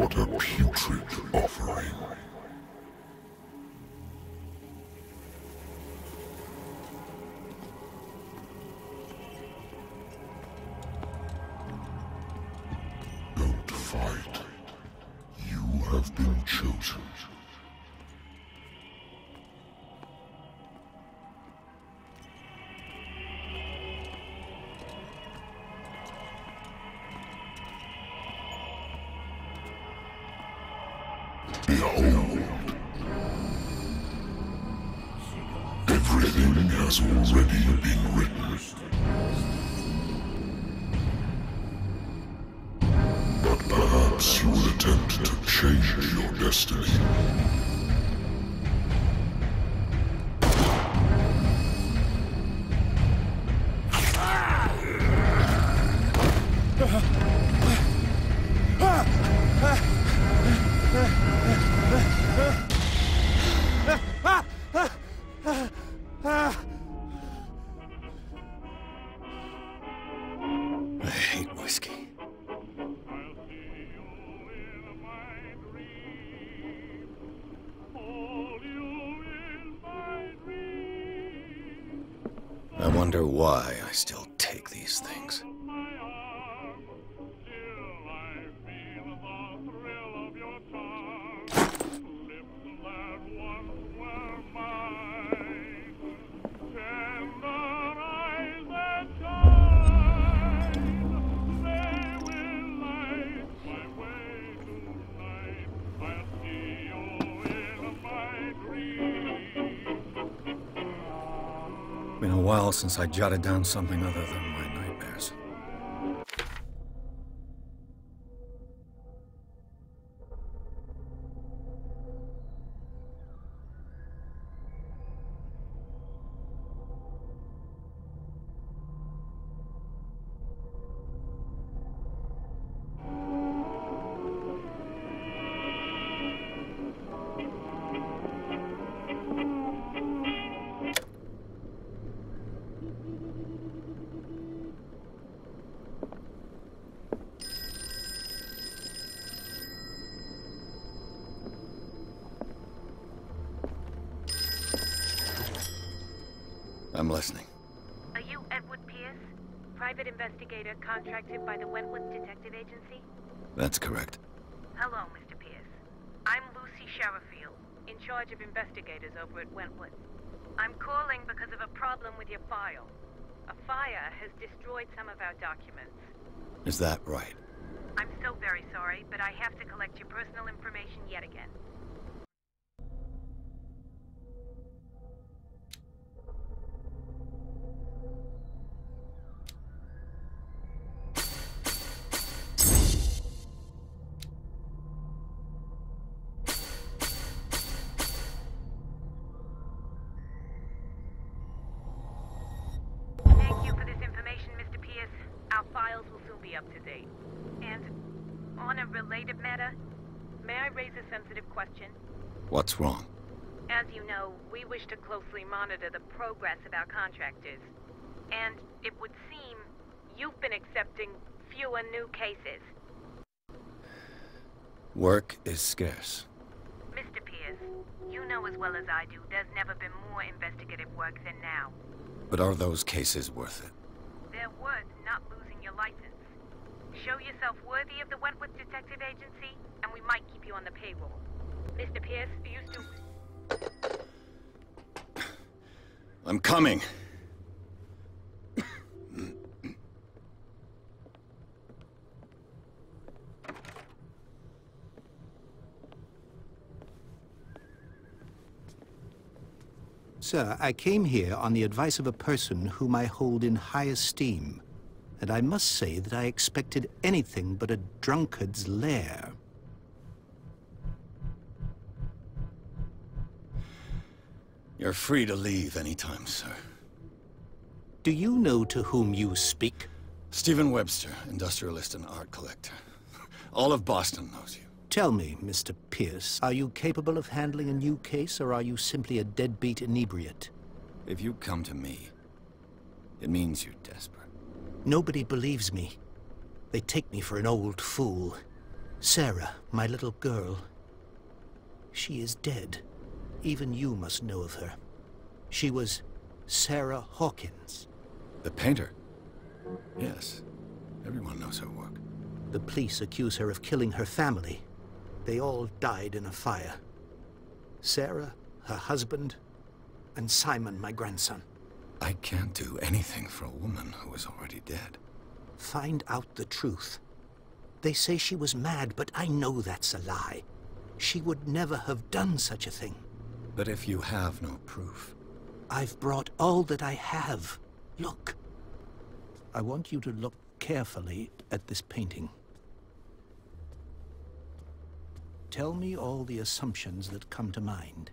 What a putrid offering. Don't fight. You have been chosen. Behold. Everything has already been written. But perhaps you will attempt to change your destiny. I hate whiskey. I wonder why I still take these things. Been a while since I jotted down something other than my nightmares. I'm listening. Are you Edward Pierce, private investigator contracted by the Wentworth Detective Agency? That's correct. Hello, Mr. Pierce. I'm Lucy Sherifield, in charge of investigators over at Wentworth. I'm calling because of a problem with your file. A fire has destroyed some of our documents. Is that right? I'm so very sorry, but I have to collect your personal information yet again. Thank you for this information, Mr. Pierce. Our files will soon be up to date. And on a related matter, may I raise a sensitive question? What's wrong? As you know, we wish to closely monitor the progress of our contractors. And it would seem you've been accepting fewer new cases. Work is scarce. Mr. Pierce, you know as well as I do, there's never been more investigative work than now. But are those cases worth it? They're worth not losing your license. Show yourself worthy of the Wentworth Detective Agency, and we might keep you on the payroll. Mr. Pierce, you still... I'm coming. Sir, I came here on the advice of a person whom I hold in high esteem, and I must say that I expected anything but a drunkard's lair. You're free to leave anytime, sir. Do you know to whom you speak? Stephen Webster, industrialist and art collector. All of Boston knows you. Tell me, Mr. Pierce, are you capable of handling a new case, or are you simply a deadbeat inebriate? If you come to me, it means you're desperate. Nobody believes me. They take me for an old fool. Sarah, my little girl. She is dead. Even you must know of her. She was Sarah Hawkins. The painter? Yes. Everyone knows her work. The police accuse her of killing her family. They all died in a fire. Sarah, her husband, and Simon, my grandson. I can't do anything for a woman who is already dead. Find out the truth. They say she was mad, but I know that's a lie. She would never have done such a thing. But if you have no proof... I've brought all that I have. Look. I want you to look carefully at this painting. Tell me all the assumptions that come to mind.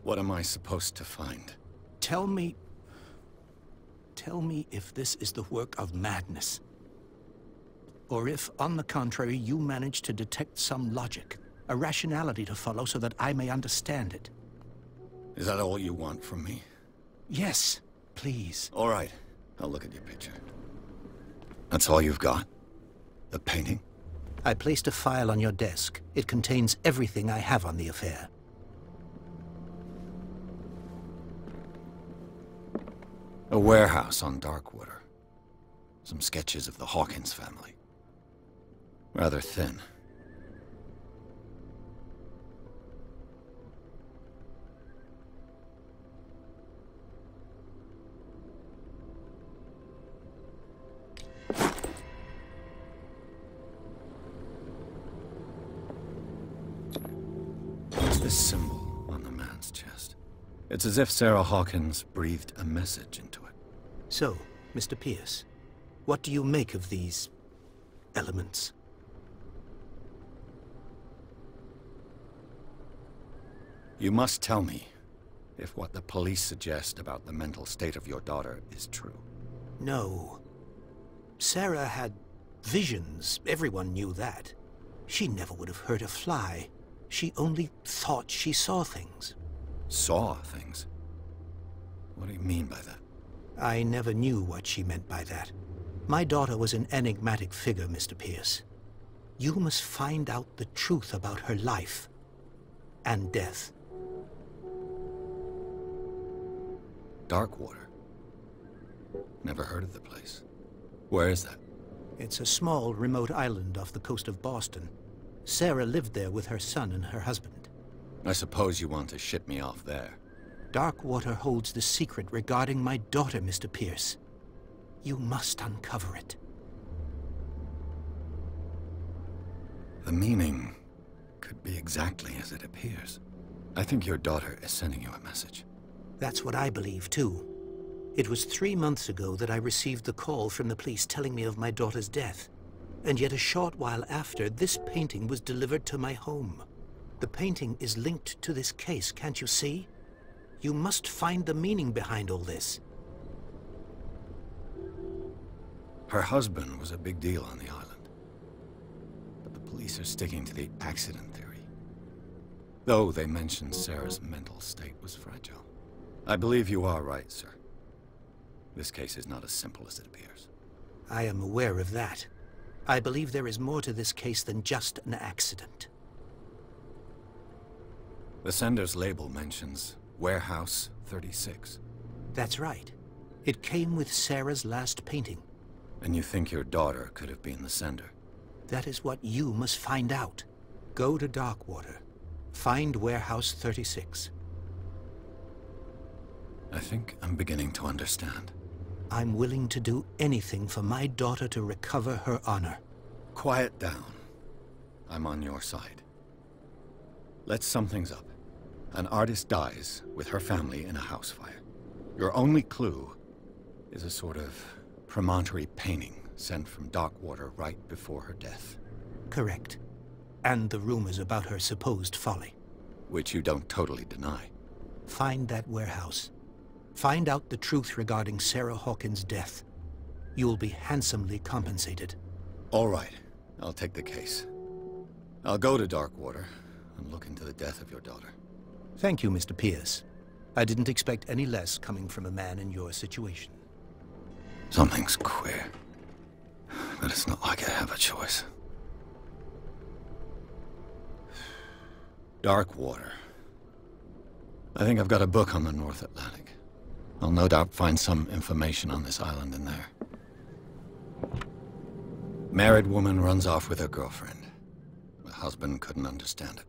What am I supposed to find? Tell me if this is the work of madness. Or if, on the contrary, you manage to detect some logic, a rationality to follow so that I may understand it. Is that all you want from me? Yes, please. All right. I'll look at your picture. That's all you've got? The painting? I placed a file on your desk. It contains everything I have on the affair. A warehouse on Darkwater. Some sketches of the Hawkins family. Rather thin. What's this symbol on the man's chest? It's as if Sarah Hawkins breathed a message into it. So, Mr. Pierce, what do you make of these elements? You must tell me if what the police suggest about the mental state of your daughter is true. No. Sarah had visions. Everyone knew that. She never would have hurt a fly. She only thought she saw things. Saw things? What do you mean by that? I never knew what she meant by that. My daughter was an enigmatic figure, Mr. Pierce. You must find out the truth about her life and death. Darkwater? Never heard of the place. Where is that? It's a small, remote island off the coast of Boston. Sarah lived there with her son and her husband. I suppose you want to ship me off there. Darkwater holds the secret regarding my daughter, Mr. Pierce. You must uncover it. The meaning could be exactly as it appears. I think your daughter is sending you a message. That's what I believe, too. It was 3 months ago that I received the call from the police telling me of my daughter's death. And yet a short while after, this painting was delivered to my home. The painting is linked to this case, can't you see? You must find the meaning behind all this. Her husband was a big deal on the island. But the police are sticking to the accident theory. Though they mentioned Sarah's mental state was fragile. I believe you are right, sir. This case is not as simple as it appears. I am aware of that. I believe there is more to this case than just an accident. The sender's label mentions Warehouse 36. That's right. It came with Sarah's last painting. And you think your daughter could have been the sender? That is what you must find out. Go to Darkwater. Find Warehouse 36. I think I'm beginning to understand. I'm willing to do anything for my daughter to recover her honor. Quiet down. I'm on your side. Let's sum things up. An artist dies with her family in a house fire. Your only clue is a sort of promontory painting sent from Darkwater right before her death. Correct. And the rumors about her supposed folly. Which you don't totally deny. Find that warehouse. Find out the truth regarding Sarah Hawkins' death. You'll be handsomely compensated. All right. I'll take the case. I'll go to Darkwater and look into the death of your daughter. Thank you, Mr. Pierce. I didn't expect any less coming from a man in your situation. Something's queer. But it's not like I have a choice. Dark water. I think I've got a book on the North Atlantic. I'll no doubt find some information on this island in there. Married woman runs off with her girlfriend. The husband couldn't understand it.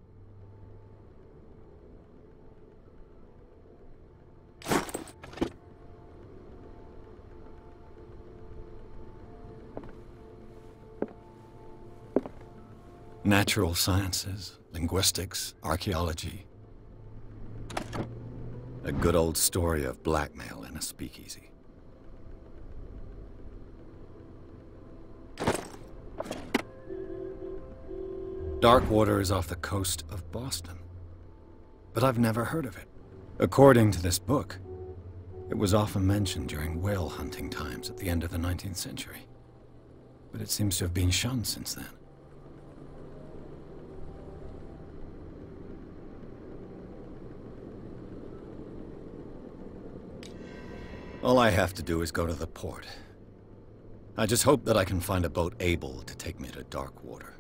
Natural sciences, linguistics, archaeology. A good old story of blackmail in a speakeasy. Darkwater is off the coast of Boston. But I've never heard of it. According to this book, it was often mentioned during whale hunting times at the end of the 19th century. But it seems to have been shunned since then. All I have to do is go to the port. I just hope that I can find a boat able to take me to Darkwater.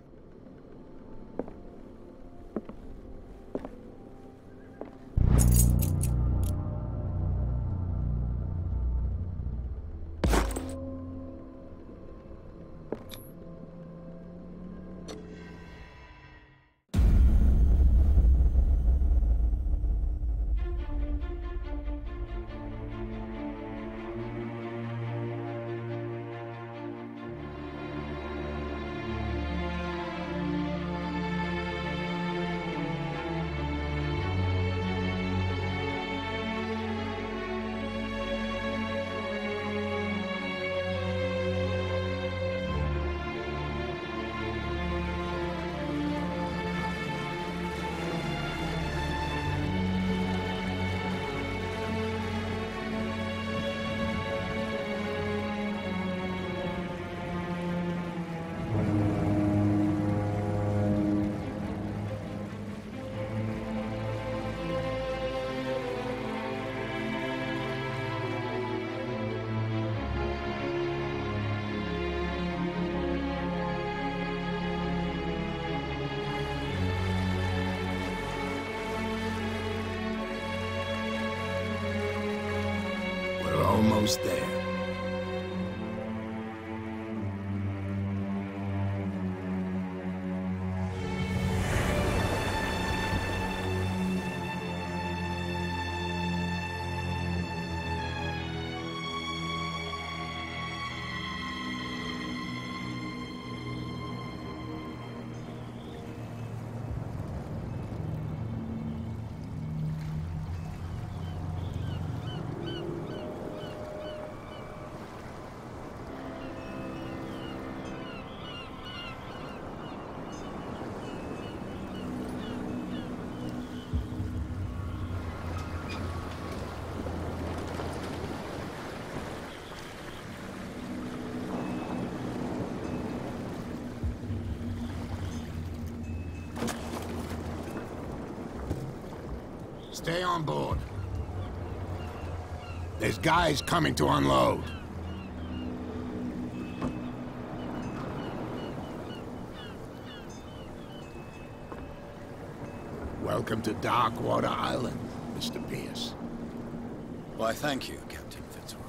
Almost there. Stay on board. There's guys coming to unload. Welcome to Darkwater Island, Mr. Pierce. Why, thank you, Captain Fitzroy.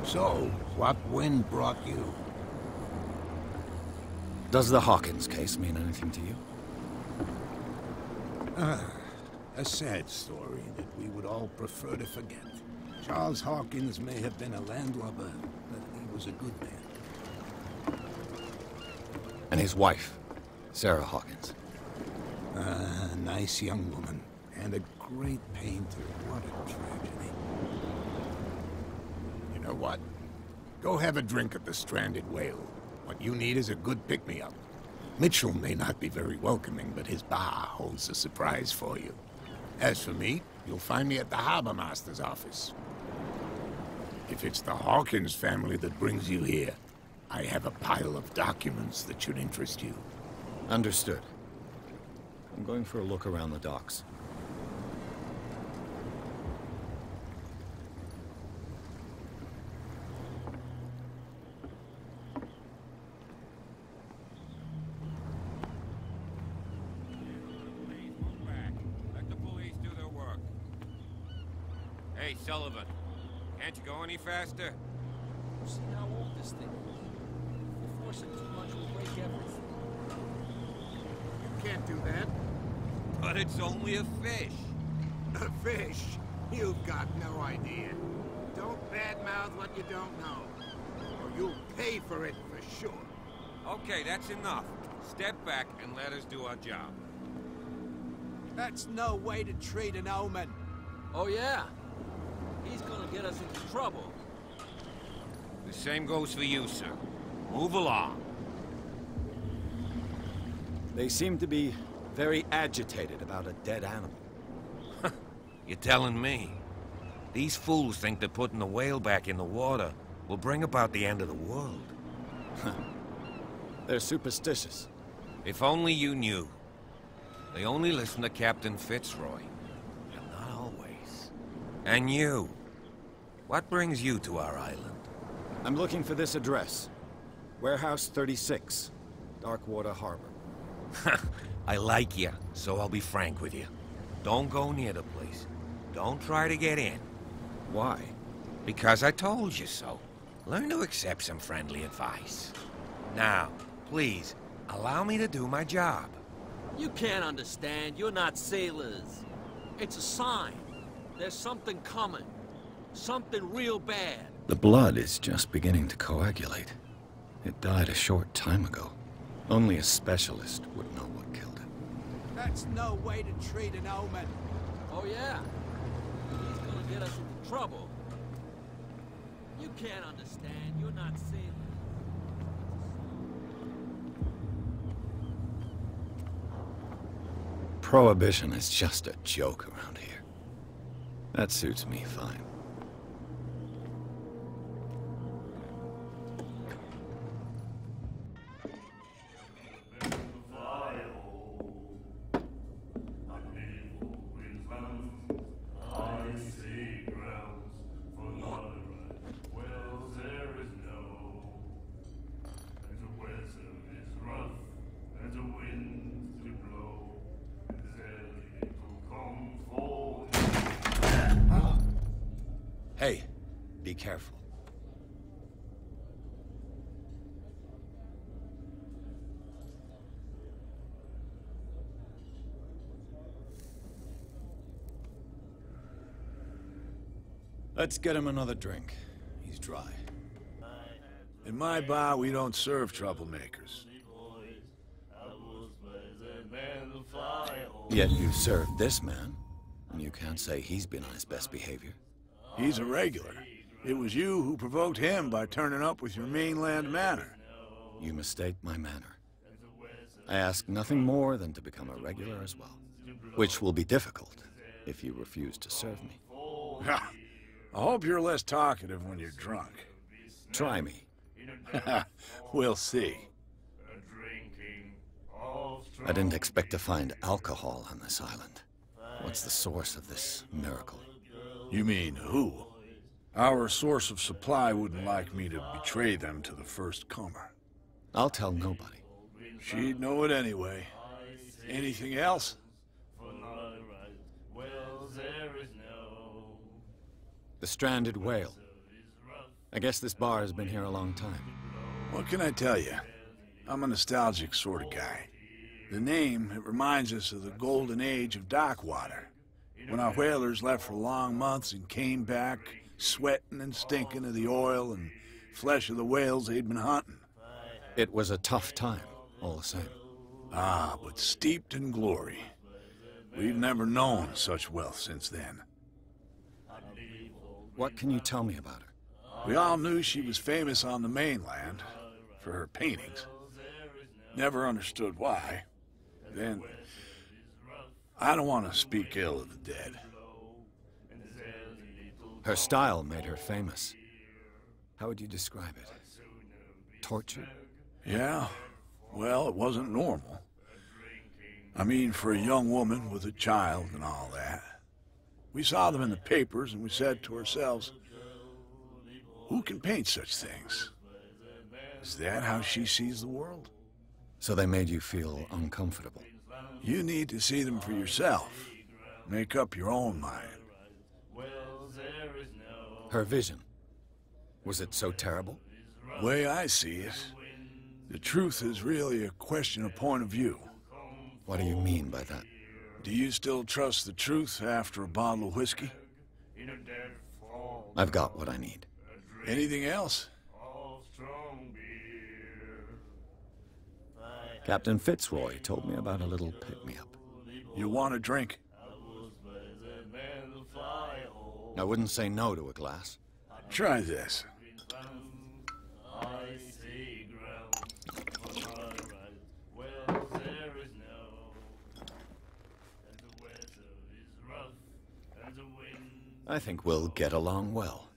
So, what wind brought you? Does the Hawkins case mean anything to you? A sad story that we would all prefer to forget. Charles Hawkins may have been a landlubber, but he was a good man. And his wife, Sarah Hawkins. A nice young woman, and a great painter. What a tragedy. You know what? Go have a drink at the Stranded Whale. What you need is a good pick-me-up. Mitchell may not be very welcoming, but his bar holds a surprise for you. As for me, you'll find me at the Harbor Master's office. If it's the Hawkins family that brings you here, I have a pile of documents that should interest you. Understood. I'm going for a look around the docks. Hey, Sullivan. Can't you go any faster? See how old this thing is. If we force it too much, we'll break everything. You can't do that. But it's only a fish. A fish? You've got no idea. Don't badmouth what you don't know, or you'll pay for it for sure. Okay, that's enough. Step back and let us do our job. That's no way to treat an omen. Oh, yeah? He's gonna get us into trouble. The same goes for you, sir. Move along. They seem to be very agitated about a dead animal. You're telling me? These fools think that putting the whale back in the water will bring about the end of the world. They're superstitious. If only you knew. They only listen to Captain Fitzroy. And not always. And you. What brings you to our island? I'm looking for this address. Warehouse 36, Darkwater Harbor. I like you, so I'll be frank with you. Don't go near the place. Don't try to get in. Why? Because I told you so. Learn to accept some friendly advice. Now, please, allow me to do my job. You can't understand. You're not sailors. It's a sign. There's something coming. Something real bad. The blood is just beginning to coagulate. It died a short time ago. Only a specialist would know what killed it. That's no way to treat an omen. Oh, yeah? He's gonna get us into trouble. You can't understand. You're not sailors. Prohibition is just a joke around here. That suits me fine. Hey, be careful. Let's get him another drink. He's dry. In my bar, we don't serve troublemakers. Yet you served this man, and you can't say he's been on his best behavior. He's a regular. It was you who provoked him by turning up with your mainland manor. You mistake my manner. I ask nothing more than to become a regular as well, which will be difficult if you refuse to serve me. I hope you're less talkative when you're drunk. Try me. We'll see. I didn't expect to find alcohol on this island. What's the source of this miracle? You mean who? Our source of supply wouldn't like me to betray them to the first comer. I'll tell nobody. She'd know it anyway. Anything else? The stranded whale. I guess this bar has been here a long time. What can I tell you? I'm a nostalgic sort of guy. The name, it reminds us of the golden age of Darkwater, when our whalers left for long months and came back, sweating and stinking of the oil and flesh of the whales they'd been hunting. It was a tough time, all the same. Ah, but steeped in glory. We've never known such wealth since then. What can you tell me about her? We all knew she was famous on the mainland for her paintings. Never understood why. Then, I don't want to speak ill of the dead. Her style made her famous. How would you describe it? Tortured? Yeah, well, it wasn't normal. I mean, for a young woman with a child and all that. We saw them in the papers and we said to ourselves, who can paint such things? Is that how she sees the world? So they made you feel uncomfortable? You need to see them for yourself. Make up your own mind. Her vision. Was it so terrible? The way I see it, the truth is really a question of point of view. What do you mean by that? Do you still trust the truth after a bottle of whiskey? I've got what I need. Anything else? Captain Fitzroy told me about a little pick-me-up. You want a drink? I wouldn't say no to a glass. Try this. I think we'll get along well.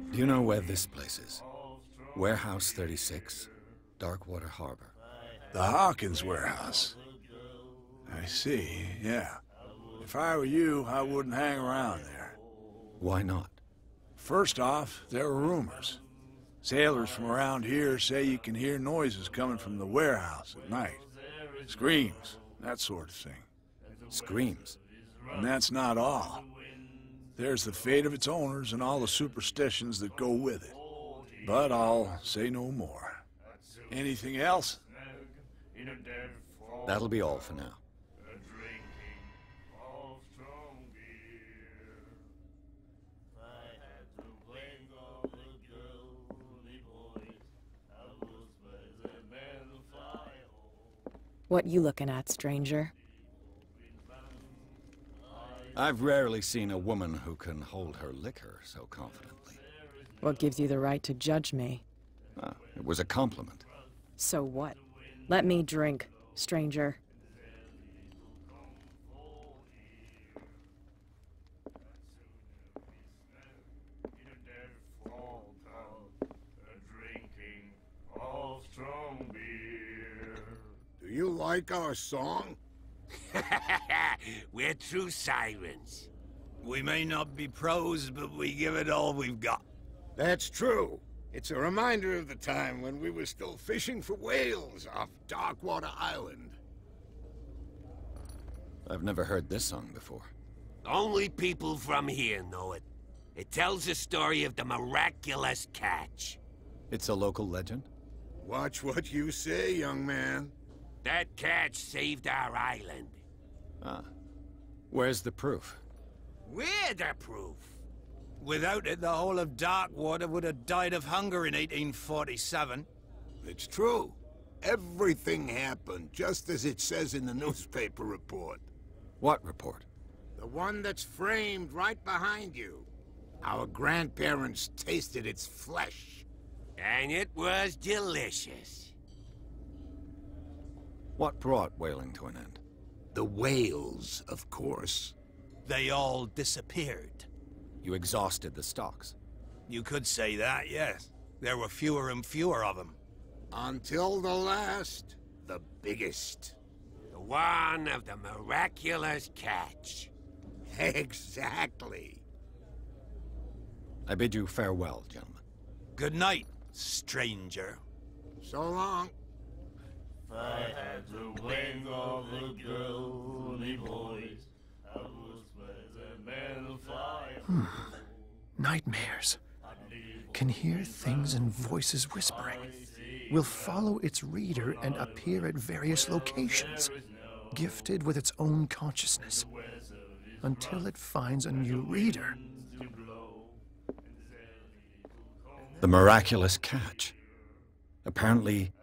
Do you know where this place is? Warehouse 36, Darkwater Harbor. The Hawkins Warehouse. I see, yeah. If I were you, I wouldn't hang around there. Why not? First off, there are rumors. Sailors from around here say you can hear noises coming from the warehouse at night. Screams, that sort of thing. Screams? And that's not all. There's the fate of its owners and all the superstitions that go with it. But I'll say no more. Anything else? That'll be all for now. What you looking at, stranger? I've rarely seen a woman who can hold her liquor so confidently. What gives you the right to judge me? It was a compliment. So what? Let me drink, stranger. Do you like our song? We're true sirens. We may not be pros, but we give it all we've got. That's true. It's a reminder of the time when we were still fishing for whales off Darkwater Island. I've never heard this song before. Only people from here know it. It tells the story of the miraculous catch. It's a local legend? Watch what you say, young man. That catch saved our island. Where's the proof? We're the proof. Without it, the whole of Darkwater would have died of hunger in 1847. It's true. Everything happened just as it says in the newspaper report. What report? The one that's framed right behind you. Our grandparents tasted its flesh. And it was delicious. What brought whaling to an end? The whales, of course. They all disappeared. You exhausted the stocks. You could say that, yes. There were fewer and fewer of them. Until the last, the biggest. The one of the miraculous catch. Exactly. I bid you farewell, gentlemen. Good night, stranger. So long. If I had the wing of the girly boys, I would spread the man of fire. Nightmares. Can hear things and voices whispering. Will follow its reader and appear at various locations, gifted with its own consciousness, until it finds a new reader. The miraculous catch. Apparently,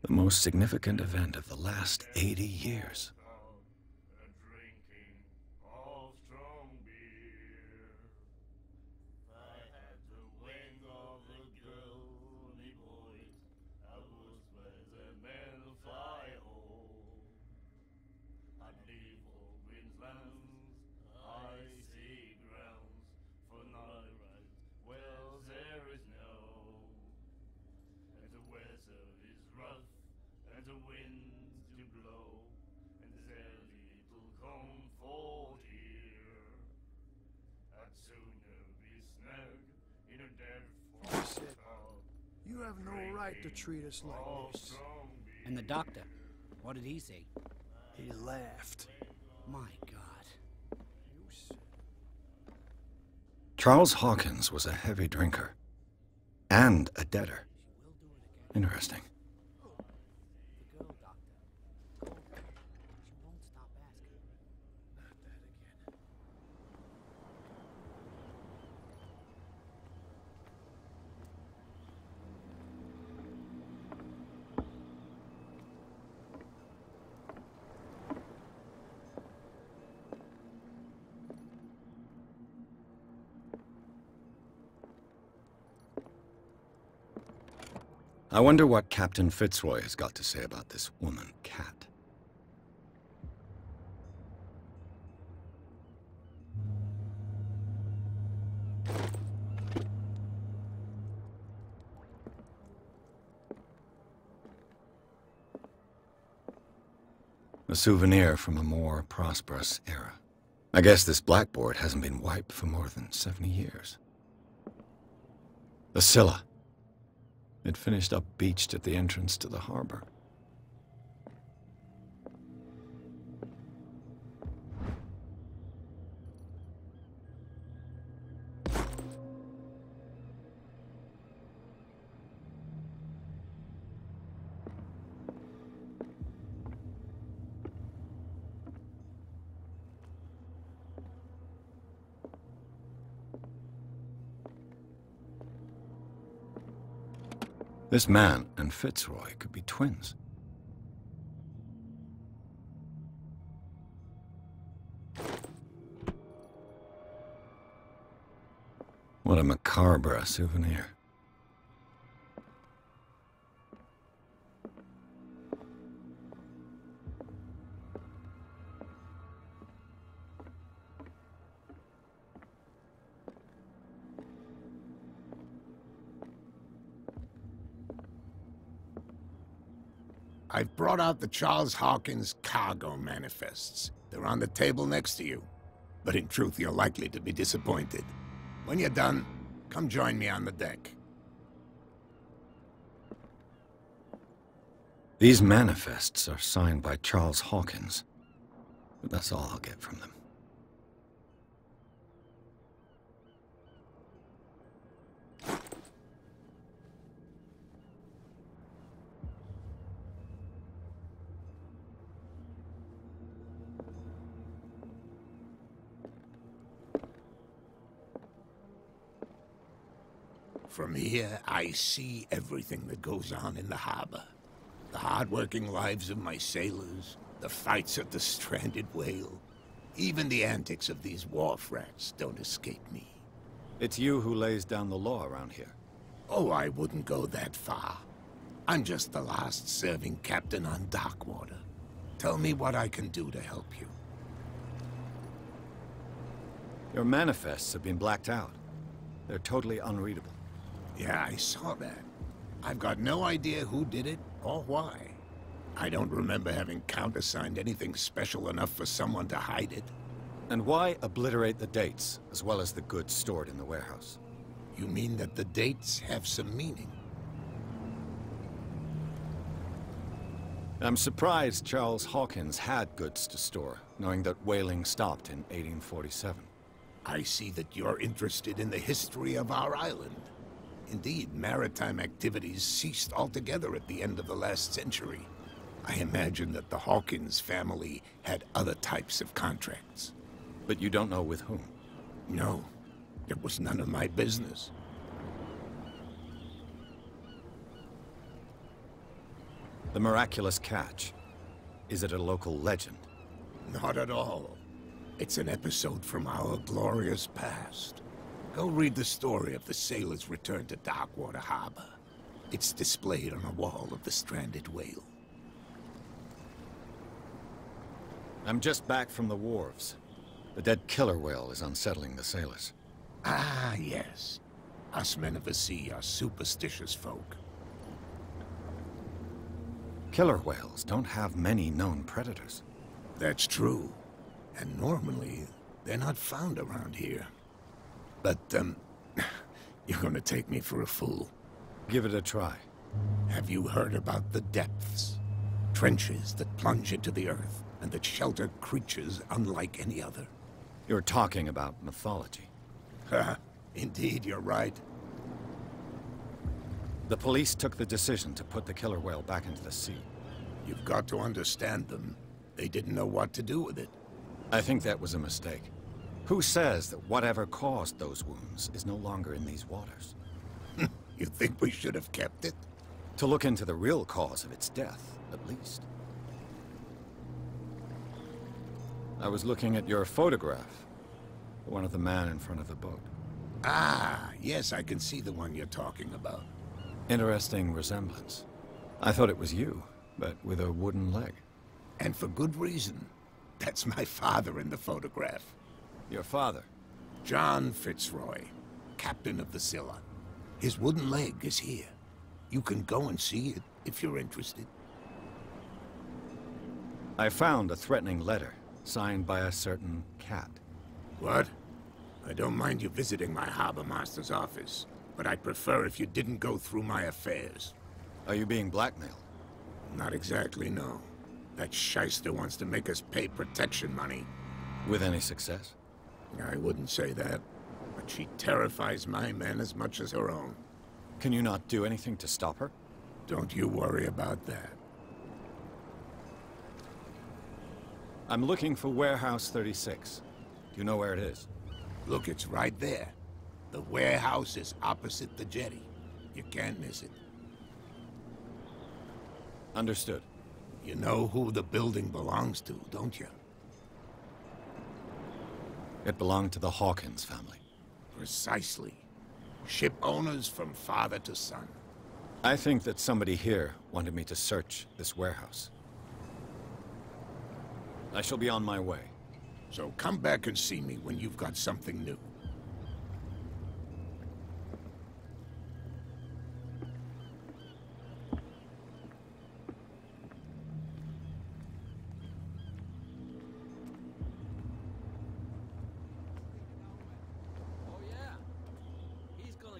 the most significant event of the last 80 years. You have no right to treat us like this. And the doctor, what did he say? He laughed. My God. Charles Hawkins was a heavy drinker. And a debtor. Interesting. I wonder what Captain Fitzroy has got to say about this woman, Cat. A souvenir from a more prosperous era. I guess this blackboard hasn't been wiped for more than 70 years. The Scylla. It finished up beached at the entrance to the harbor. This man and Fitzroy could be twins. What a macabre souvenir. I've brought out the Charles Hawkins cargo manifests. They're on the table next to you. But in truth, you're likely to be disappointed. When you're done, come join me on the deck. These manifests are signed by Charles Hawkins, but that's all I'll get from them. From here, I see everything that goes on in the harbor. The hard-working lives of my sailors, the fights at the stranded whale. Even the antics of these wharf rats don't escape me. It's you who lays down the law around here. Oh, I wouldn't go that far. I'm just the last serving captain on Darkwater. Tell me what I can do to help you. Your manifests have been blacked out. They're totally unreadable. Yeah, I saw that. I've got no idea who did it or why. I don't remember having countersigned anything special enough for someone to hide it. And why obliterate the dates, as well as the goods stored in the warehouse? You mean that the dates have some meaning? I'm surprised Charles Hawkins had goods to store, knowing that whaling stopped in 1847. I see that you're interested in the history of our island. Indeed, maritime activities ceased altogether at the end of the last century. I imagine that the Hawkins family had other types of contracts. But you don't know with whom? No, it was none of my business. The miraculous catch. Is it a local legend? Not at all. It's an episode from our glorious past. Go read the story of the sailors' return to Darkwater Harbor. It's displayed on a wall of the stranded whale. I'm just back from the wharves. The dead killer whale is unsettling the sailors. Ah, yes. Us men of the sea are superstitious folk. Killer whales don't have many known predators. That's true. And normally, they're not found around here. But, you're gonna take me for a fool. Give it a try. Have you heard about the depths? Trenches that plunge into the earth and that shelter creatures unlike any other. You're talking about mythology. Indeed, you're right. The police took the decision to put the killer whale back into the sea. You've got to understand them. They didn't know what to do with it. I think that was a mistake. Who says that whatever caused those wounds is no longer in these waters? You think we should have kept it? To look into the real cause of its death, at least. I was looking at your photograph. One of the man in front of the boat. Ah, yes, I can see the one you're talking about. Interesting resemblance. I thought it was you, but with a wooden leg. And for good reason. That's my father in the photograph. Your father? John Fitzroy, captain of the Scylla. His wooden leg is here. You can go and see it, if you're interested. I found a threatening letter, signed by a certain cat. What? I don't mind you visiting my harbor master's office, but I'd prefer if you didn't go through my affairs. Are you being blackmailed? Not exactly, no. That shyster wants to make us pay protection money. With any success? I wouldn't say that, but she terrifies my men as much as her own. Can you not do anything to stop her? Don't you worry about that. I'm looking for Warehouse 36. Do you know where it is? Look, it's right there. The warehouse is opposite the jetty. You can't miss it. Understood. You know who the building belongs to, don't you? It belonged to the Hawkins family. Precisely. Ship owners from father to son. I think that somebody here wanted me to search this warehouse. I shall be on my way. So come back and see me when you've got something new.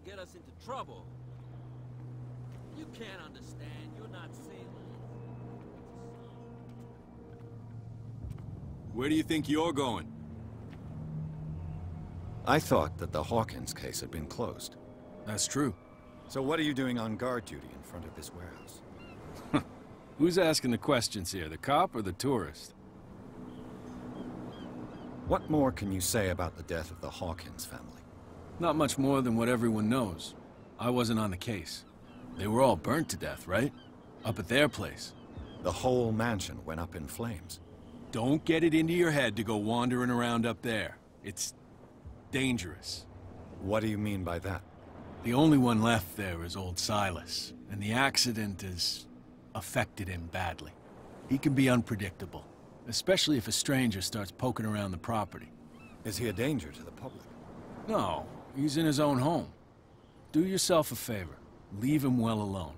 Get us into trouble. You can't understand. You're not sailors. Where do you think you're going? I thought that the Hawkins case had been closed. That's true. So what are you doing on guard duty in front of this warehouse? Who's asking the questions here, the cop or the tourist? What more can you say about the death of the Hawkins family? Not much more than what everyone knows. I wasn't on the case. They were all burnt to death, right? Up at their place. The whole mansion went up in flames. Don't get it into your head to go wandering around up there. It's dangerous. What do you mean by that? The only one left there is old Silas, and the accident has affected him badly. He can be unpredictable, especially if a stranger starts poking around the property. Is he a danger to the public? No, he's in his own home. Do yourself a favor. Leave him well alone.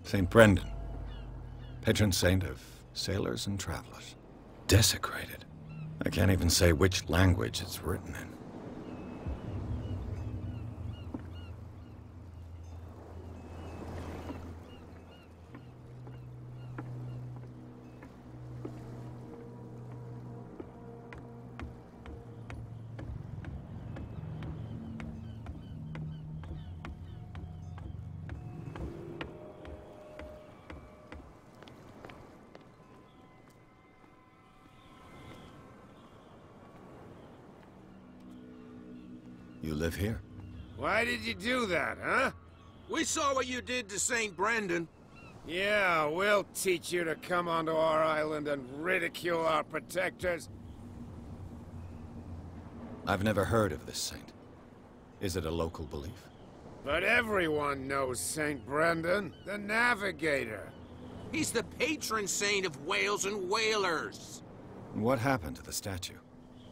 St. Brendan, patron saint of sailors and travelers. Desecrated. I can't even say which language it's written in. You live here? Why did you do that, huh? We saw what you did to St. Brendan. Yeah, we'll teach you to come onto our island and ridicule our protectors. I've never heard of this saint. Is it a local belief? But everyone knows St. Brendan, the Navigator. He's the patron saint of whales and whalers. What happened to the statue?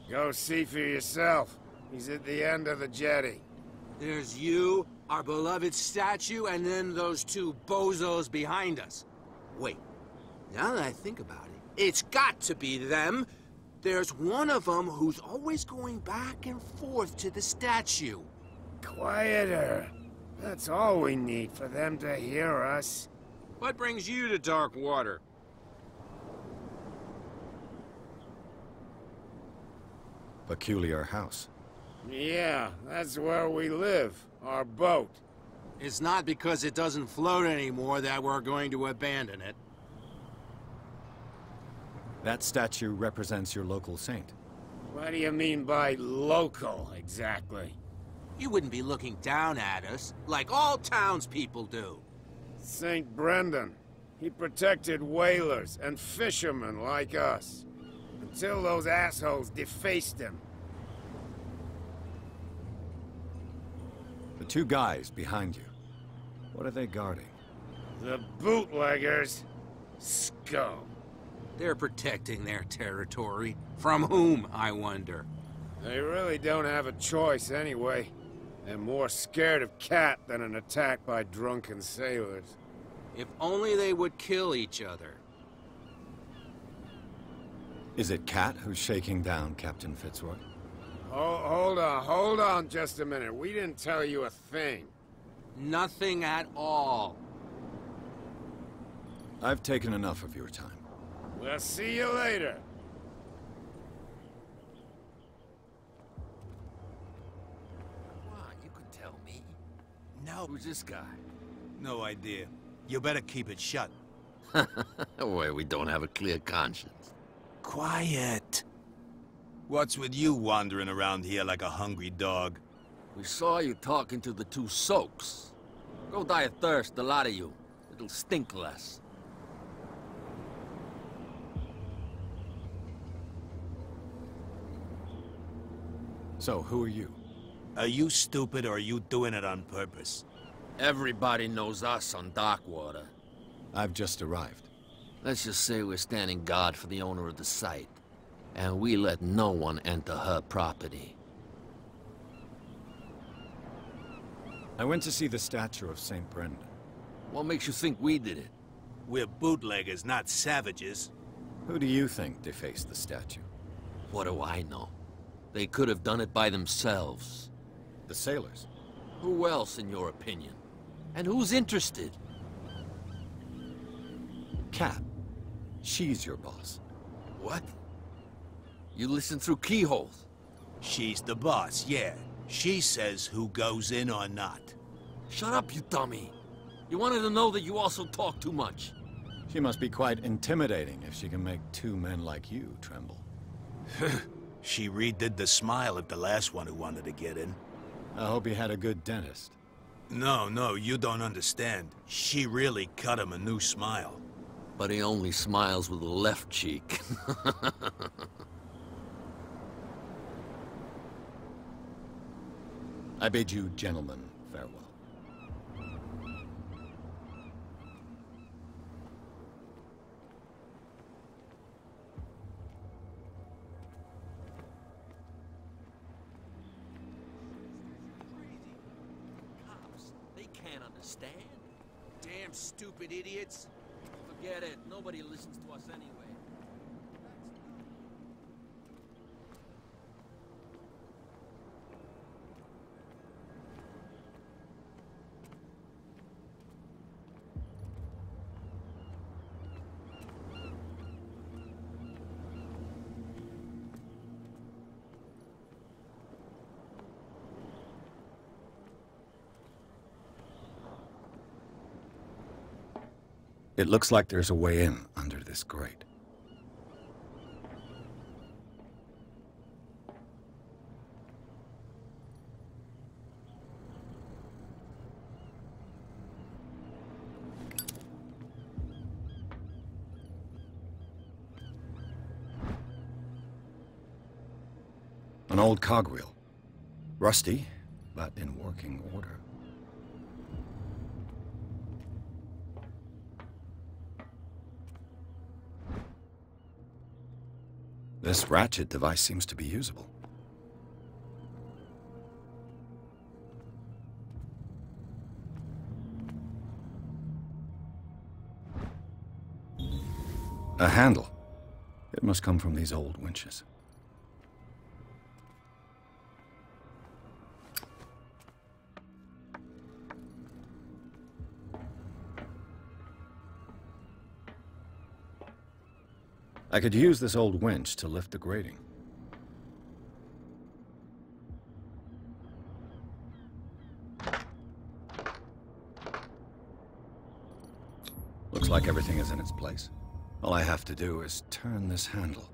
Go see for yourself. He's at the end of the jetty. There's you, our beloved statue, and then those two bozos behind us. Wait, now that I think about it, it's got to be them. There's one of them who's always going back and forth to the statue. Quieter. That's all we need for them to hear us. What brings you to dark water? Peculiar house. Yeah, that's where we live. Our boat. It's not because it doesn't float anymore that we're going to abandon it. That statue represents your local saint. What do you mean by local, exactly? You wouldn't be looking down at us, like all townspeople do. St. Brendan. He protected whalers and fishermen like us. Until those assholes defaced him. The two guys behind you. What are they guarding? The bootleggers. Scum. They're protecting their territory. From whom, I wonder? They really don't have a choice anyway. They're more scared of Cat than an attack by drunken sailors. If only they would kill each other. Is it Cat who's shaking down Captain Fitzroy? Hold on just a minute. We didn't tell you a thing. Nothing at all. I've taken enough of your time. We'll see you later. Come on, you can tell me. No. Who's this guy? No idea. You better keep it shut. Well, we don't have a clear conscience. Quiet. What's with you wandering around here like a hungry dog? We saw you talking to the two soaks. Go die of thirst, the lot of you. It'll stink less. So, who are you? Are you stupid or are you doing it on purpose? Everybody knows us on Darkwater. I've just arrived. Let's just say we're standing guard for the owner of the site. And we let no one enter her property. I went to see the statue of St. Brendan. What makes you think we did it? We're bootleggers, not savages. Who do you think defaced the statue? What do I know? They could have done it by themselves. The sailors? Who else, in your opinion? And who's interested? Cat. She's your boss. What? You listen through keyholes? She's the boss, yeah. She says who goes in or not. Shut up, you dummy. You wanted to know that you also talk too much. She must be quite intimidating if she can make two men like you tremble. She redid the smile at the last one who wanted to get in. I hope he had a good dentist. No, you don't understand. She really cut him a new smile. But he only smiles with the left cheek. I bid you gentlemen farewell. Cops, they can't understand. Damn stupid idiots. Forget it. Nobody listens to us anyway. It looks like there's a way in under this grate. An old cogwheel. Rusty, but in working order. This ratchet device seems to be usable. A handle. It must come from these old winches. I could use this old winch to lift the grating. Looks like everything is in its place. All I have to do is turn this handle.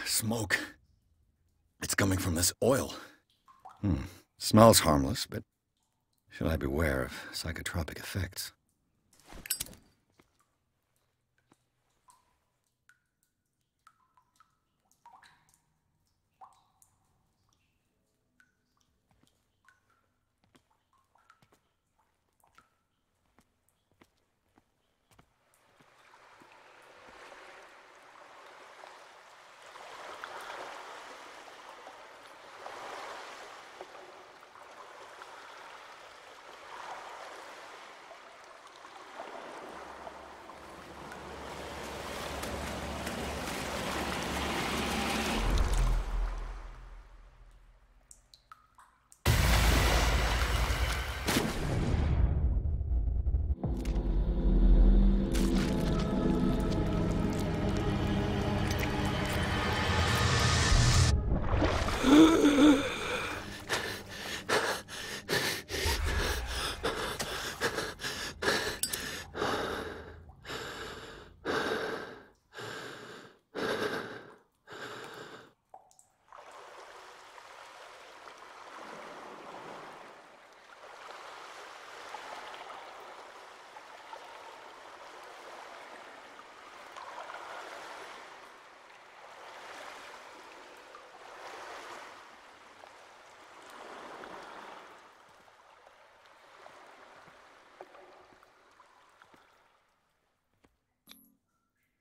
Smoke. It's coming from this oil. Smells harmless, but should I beware of psychotropic effects?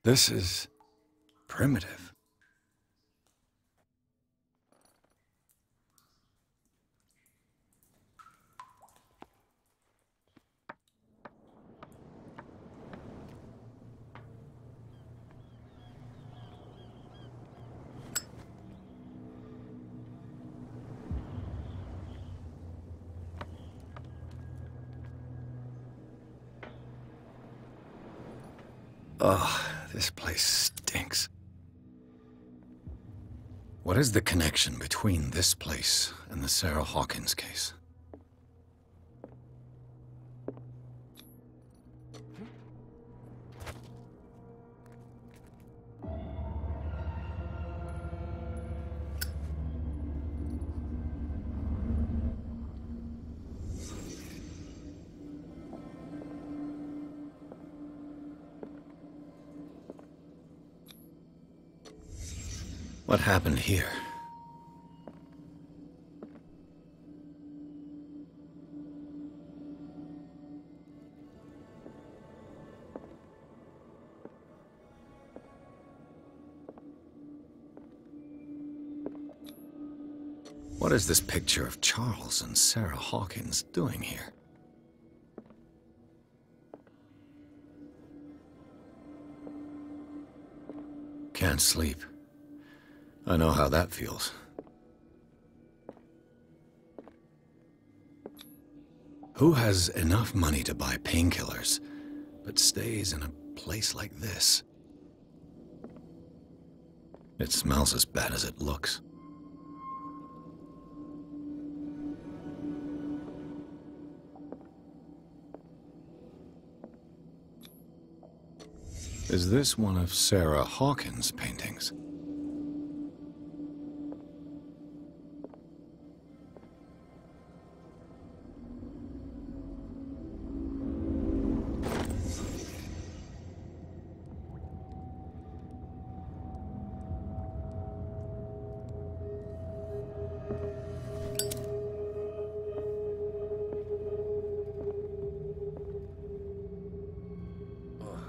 This is primitive. Ugh, this place stinks. What is the connection between this place and the Sarah Hawkins case? What happened here? What is this picture of Charles and Sarah Hawkins doing here? Can't sleep. I know how that feels. Who has enough money to buy painkillers, but stays in a place like this? It smells as bad as it looks. Is this one of Sarah Hawkins' paintings?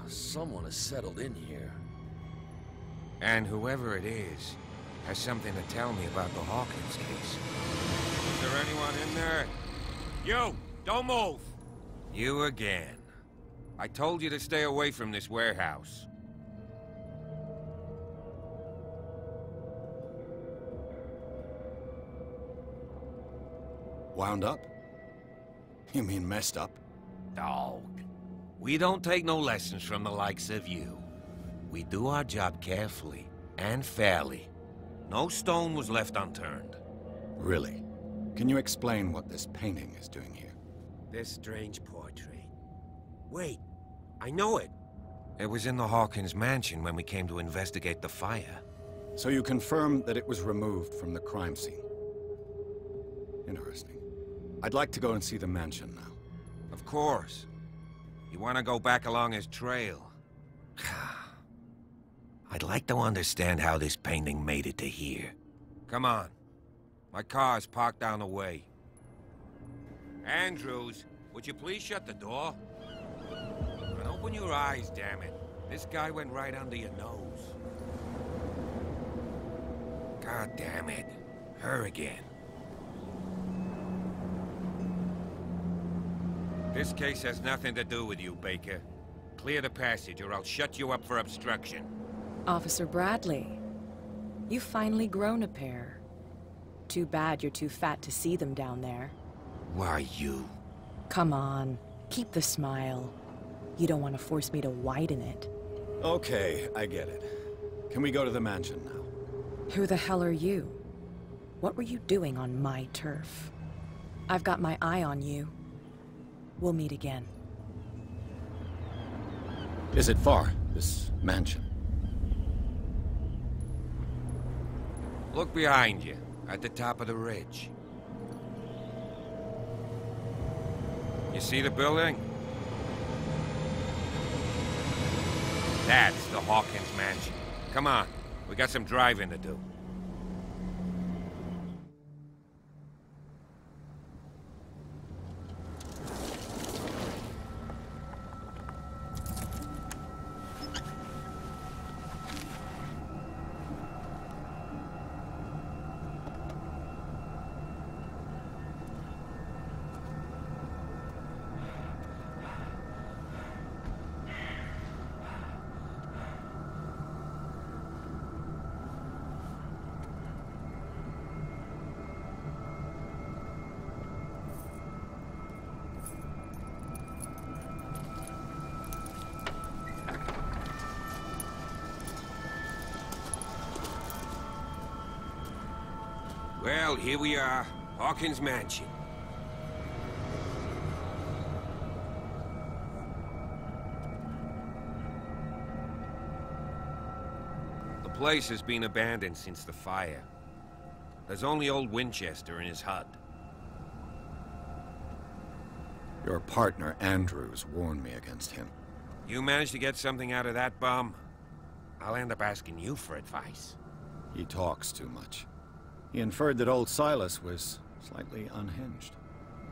Someone has settled in here. And whoever it is has something to tell me about the Hawkins case. Is there anyone in there? You! Don't move! You again. I told you to stay away from this warehouse. Wound up? You mean messed up? Dog. We don't take no lessons from the likes of you. We do our job carefully and fairly. No stone was left unturned. Really? Can you explain what this painting is doing here? This strange portrait. Wait, I know it. It was in the Hawkins mansion when we came to investigate the fire. So you confirm that it was removed from the crime scene? Interesting. I'd like to go and see the mansion now. Of course. You want to go back along his trail? I'd like to understand how this painting made it to here. Come on. My car's parked down the way. Andrews, would you please shut the door? And open your eyes, damn it. This guy went right under your nose. God damn it. Her again. This case has nothing to do with you, Baker. Clear the passage, or I'll shut you up for obstruction. Officer Bradley, you've finally grown a pair. Too bad you're too fat to see them down there. Why, you? Come on, keep the smile. You don't want to force me to widen it. Okay, I get it. Can we go to the mansion now? Who the hell are you? What were you doing on my turf? I've got my eye on you. We'll meet again. Is it far, this mansion? Look behind you, at the top of the ridge. You see the building? That's the Hawkins mansion. Come on, we got some driving to do. Well, here we are, Hawkins Mansion. The place has been abandoned since the fire. There's only old Winchester in his hut. Your partner, Andrews, warned me against him. You managed to get something out of that bum? I'll end up asking you for advice. He talks too much. He inferred that old Silas was slightly unhinged.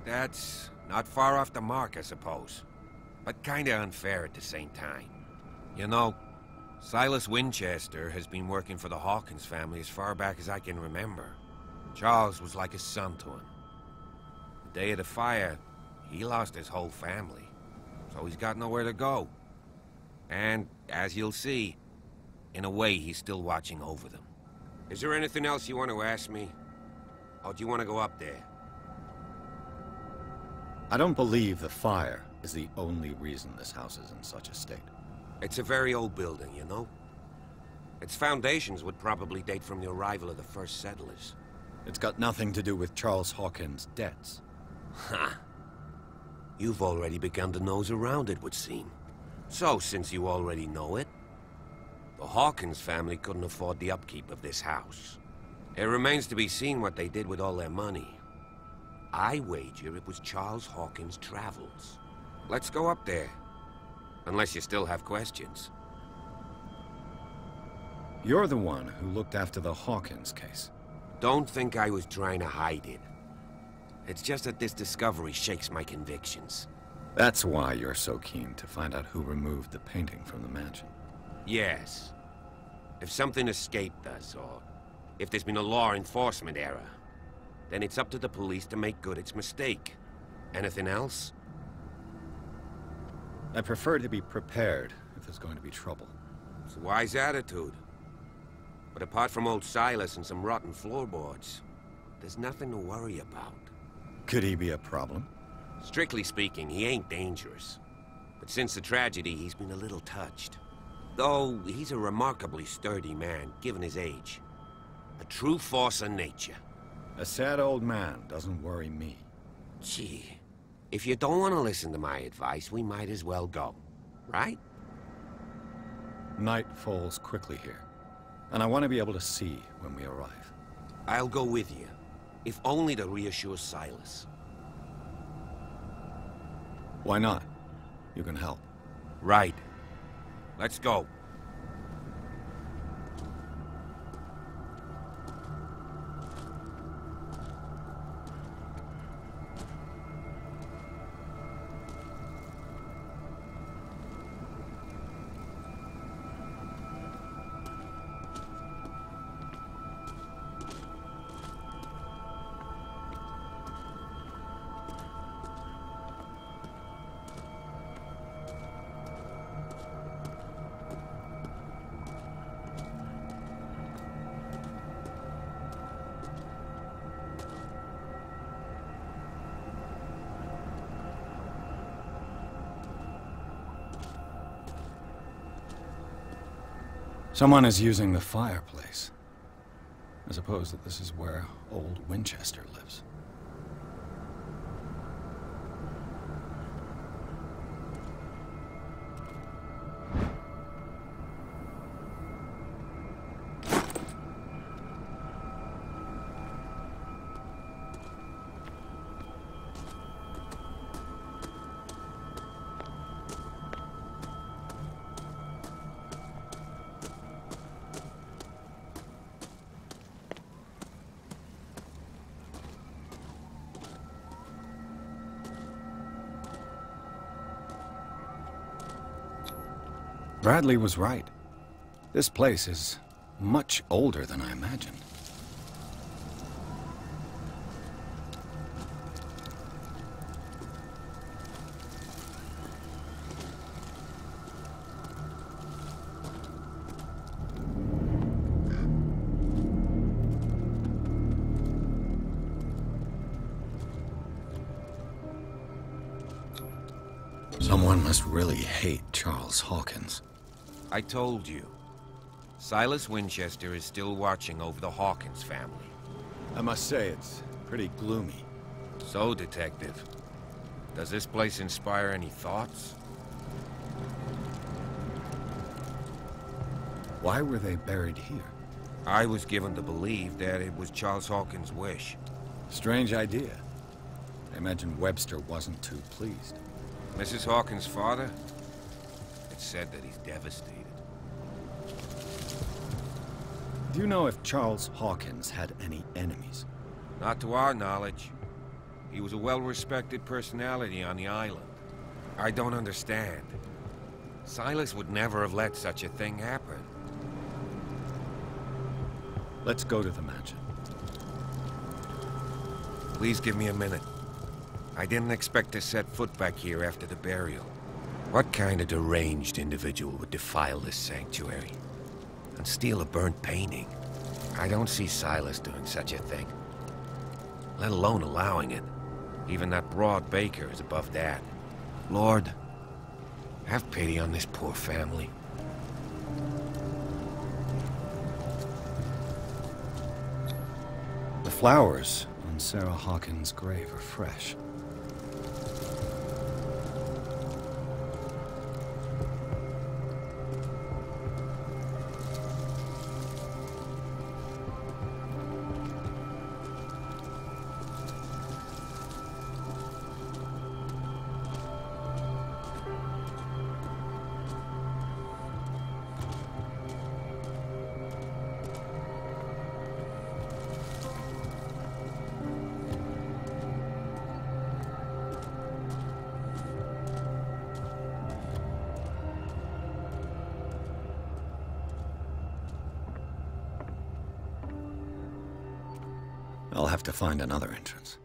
That's not far off the mark, I suppose. But kinda unfair at the same time. You know, Silas Winchester has been working for the Hawkins family as far back as I can remember. Charles was like a son to him. The day of the fire, he lost his whole family. So he's got nowhere to go. And, as you'll see, in a way, he's still watching over them. Is there anything else you want to ask me? Or do you want to go up there? I don't believe the fire is the only reason this house is in such a state. It's a very old building, you know? Its foundations would probably date from the arrival of the first settlers. It's got nothing to do with Charles Hawkins' debts. Ha! You've already begun to nose around, it would seem. So, since you already know it, the Hawkins family couldn't afford the upkeep of this house. It remains to be seen what they did with all their money. I wager it was Charles Hawkins' travels. Let's go up there. Unless you still have questions. You're the one who looked after the Hawkins case. Don't think I was trying to hide it. It's just that this discovery shakes my convictions. That's why you're so keen to find out who removed the painting from the mansion. Yes. If something escaped us, or if there's been a law enforcement error, then it's up to the police to make good its mistake. Anything else? I prefer to be prepared if there's going to be trouble. It's a wise attitude. But apart from old Silas and some rotten floorboards, there's nothing to worry about. Could he be a problem? Strictly speaking, he ain't dangerous. But since the tragedy, he's been a little touched. Though, he's a remarkably sturdy man, given his age. A true force of nature. A sad old man doesn't worry me. Gee, if you don't want to listen to my advice, we might as well go. Right? Night falls quickly here, and I want to be able to see when we arrive. I'll go with you, if only to reassure Silas. Why not? You can help. Right. Let's go. Someone is using the fireplace. I suppose that this is where old Winchester lives. Bradley was right. This place is much older than I imagined. Someone must really hate Charles Hawkins. I told you. Silas Winchester is still watching over the Hawkins family. I must say, it's pretty gloomy. So, Detective, does this place inspire any thoughts? Why were they buried here? I was given to believe that it was Charles Hawkins' wish. Strange idea. I imagine Webster wasn't too pleased. Mrs. Hawkins' father? It's said that he's devastated. Do you know if Charles Hawkins had any enemies? Not to our knowledge. He was a well-respected personality on the island. I don't understand. Silas would never have let such a thing happen. Let's go to the mansion. Please give me a minute. I didn't expect to set foot back here after the burial. What kind of deranged individual would defile this sanctuary? And steal a burnt painting? I don't see Silas doing such a thing. Let alone allowing it. Even that broad baker is above that. Lord, have pity on this poor family. The flowers on Sarah Hawkins' grave are fresh. I'll have to find another entrance.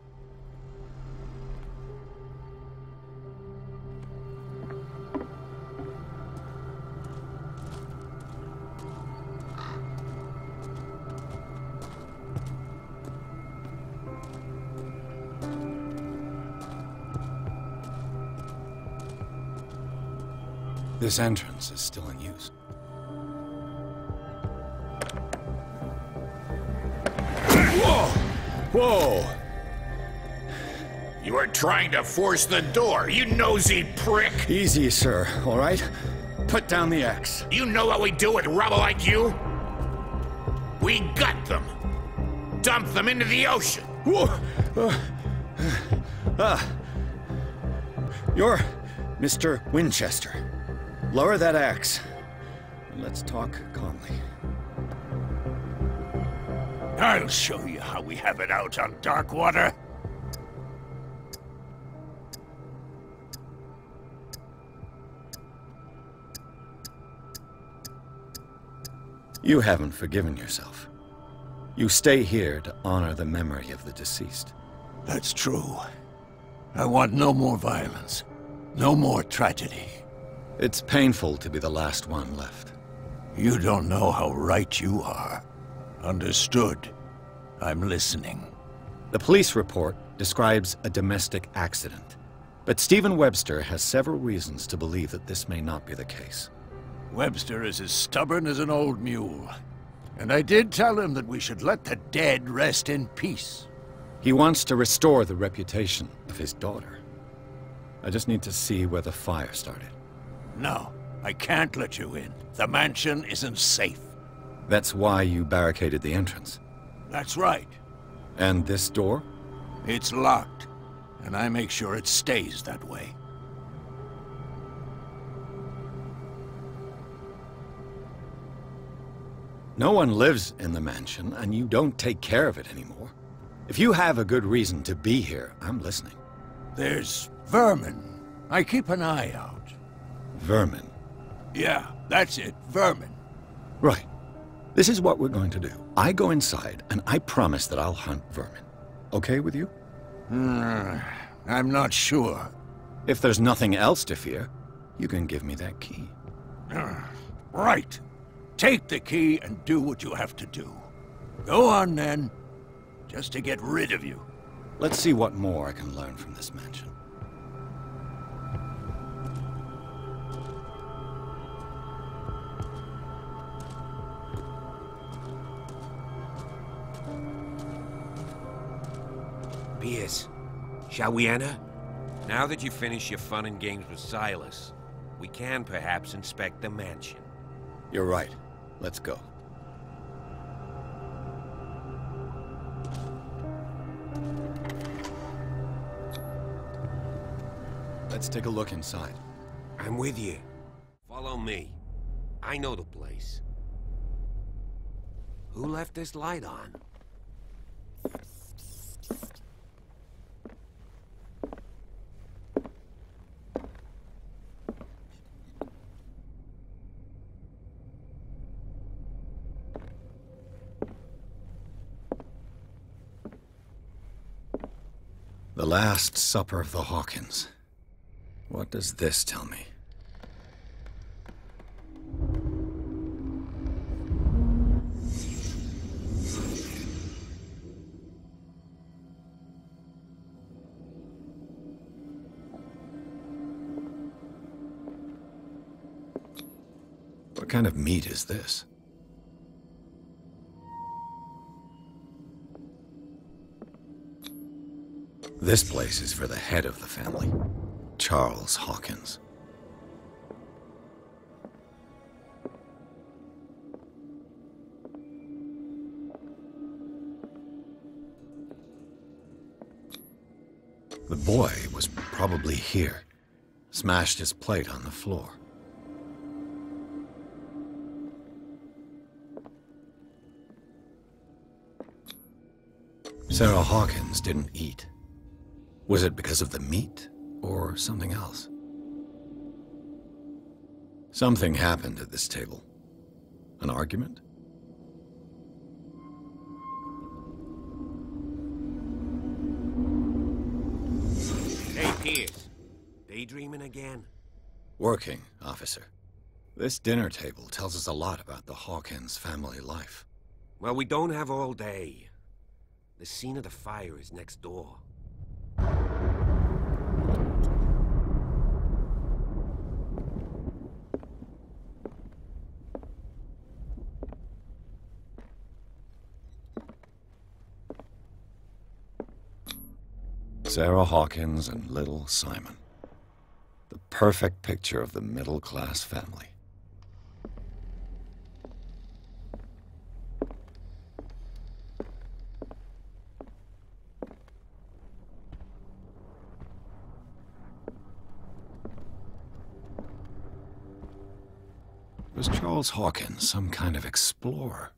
This entrance is still in use. Whoa! You are trying to force the door, you nosy prick! Easy, sir, all right? Put down the axe. You know what we do with rubble like you? We gut them. Dump them into the ocean. Whoa! You're Mr. Winchester. Lower that axe. And let's talk calmly. I'll show you how we have it out on dark water. You haven't forgiven yourself. You stay here to honor the memory of the deceased. That's true. I want no more violence. No more tragedy. It's painful to be the last one left. You don't know how right you are. Understood. I'm listening. The police report describes a domestic accident, but Stephen Webster has several reasons to believe that this may not be the case. Webster is as stubborn as an old mule, and I did tell him that we should let the dead rest in peace. He wants to restore the reputation of his daughter. I just need to see where the fire started. No, I can't let you in. The mansion isn't safe. That's why you barricaded the entrance. That's right. And this door? It's locked, and I make sure it stays that way. No one lives in the mansion, and you don't take care of it anymore. If you have a good reason to be here, I'm listening. There's vermin. I keep an eye out. Vermin? Yeah, that's it, vermin. Right. This is what we're going to do. I go inside, and I promise that I'll hunt vermin. Okay with you? I'm not sure. If there's nothing else to fear, you can give me that key. Right. Take the key and do what you have to do. Go on, then. Just to get rid of you. Let's see what more I can learn from this mansion. Pierce, shall we enter? Now that you've finished your fun and games with Silas, we can perhaps inspect the mansion. You're right. Let's go. Let's take a look inside. I'm with you. Follow me. I know the place. Who left this light on? The Last Supper of the Hawkins. What does this tell me? kind of meat is this? This place is for the head of the family, Charles Hawkins. The boy was probably here, smashed his plate on the floor. Sarah Hawkins didn't eat. Was it because of the meat, or something else? Something happened at this table. An argument? Hey, Pierce. Daydreaming again? Working, officer. This dinner table tells us a lot about the Hawkins family life. Well, we don't have all day. The scene of the fire is next door. Sarah Hawkins and little Simon. The perfect picture of the middle-class family. Was Charles Hawkins some kind of explorer?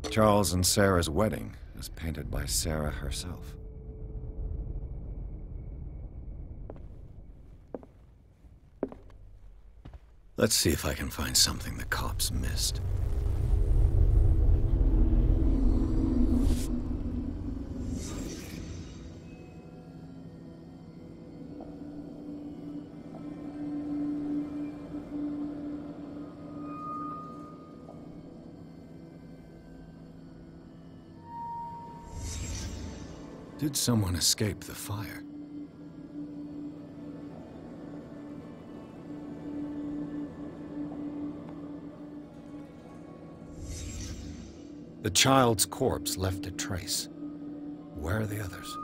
Charles and Sarah's wedding was painted by Sarah herself. Let's see if I can find something the cops missed. Did someone escape the fire? The child's corpse left a trace. Where are the others?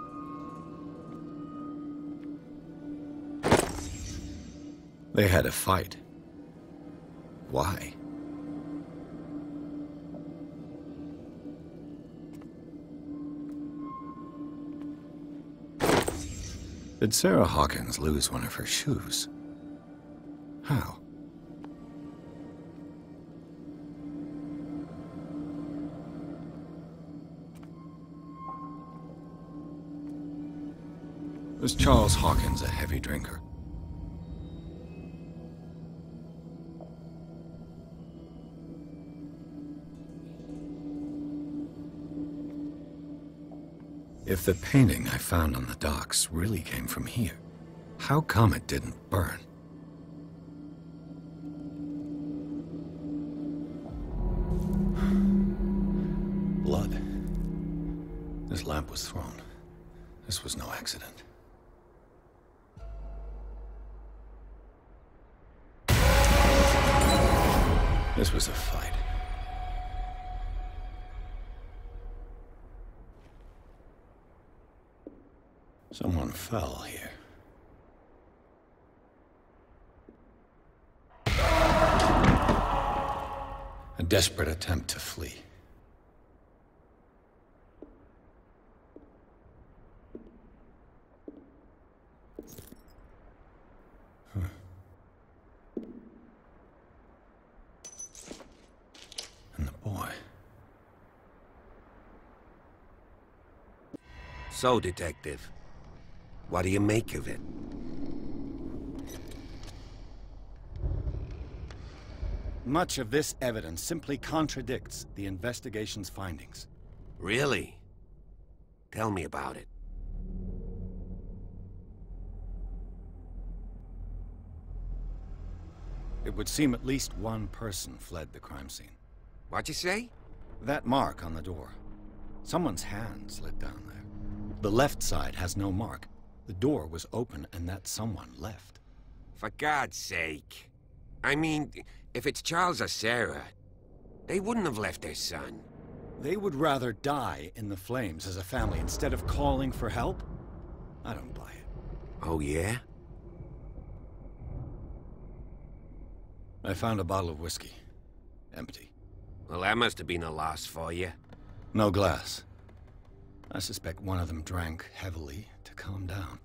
They had a fight. Why? Did Sarah Hawkins lose one of her shoes? How? Was Charles Hawkins a heavy drinker? If the painting I found on the docks really came from here, how come it didn't burn? Blood. This lamp was thrown. This was no accident. This was a fight. Someone fell here. A desperate attempt to flee. And the boy. So, Detective, what do you make of it? Much of this evidence simply contradicts the investigation's findings. Really? Tell me about it. It would seem at least one person fled the crime scene. What'd you say? That mark on the door. Someone's hand slid down there. The left side has no mark. The door was open and that someone left. For God's sake. I mean, if it's Charles or Sarah, they wouldn't have left their son. They would rather die in the flames as a family instead of calling for help? I don't buy it. Oh, yeah? I found a bottle of whiskey. Empty. Well, that must have been a loss for you. No glass. I suspect one of them drank heavily to calm down.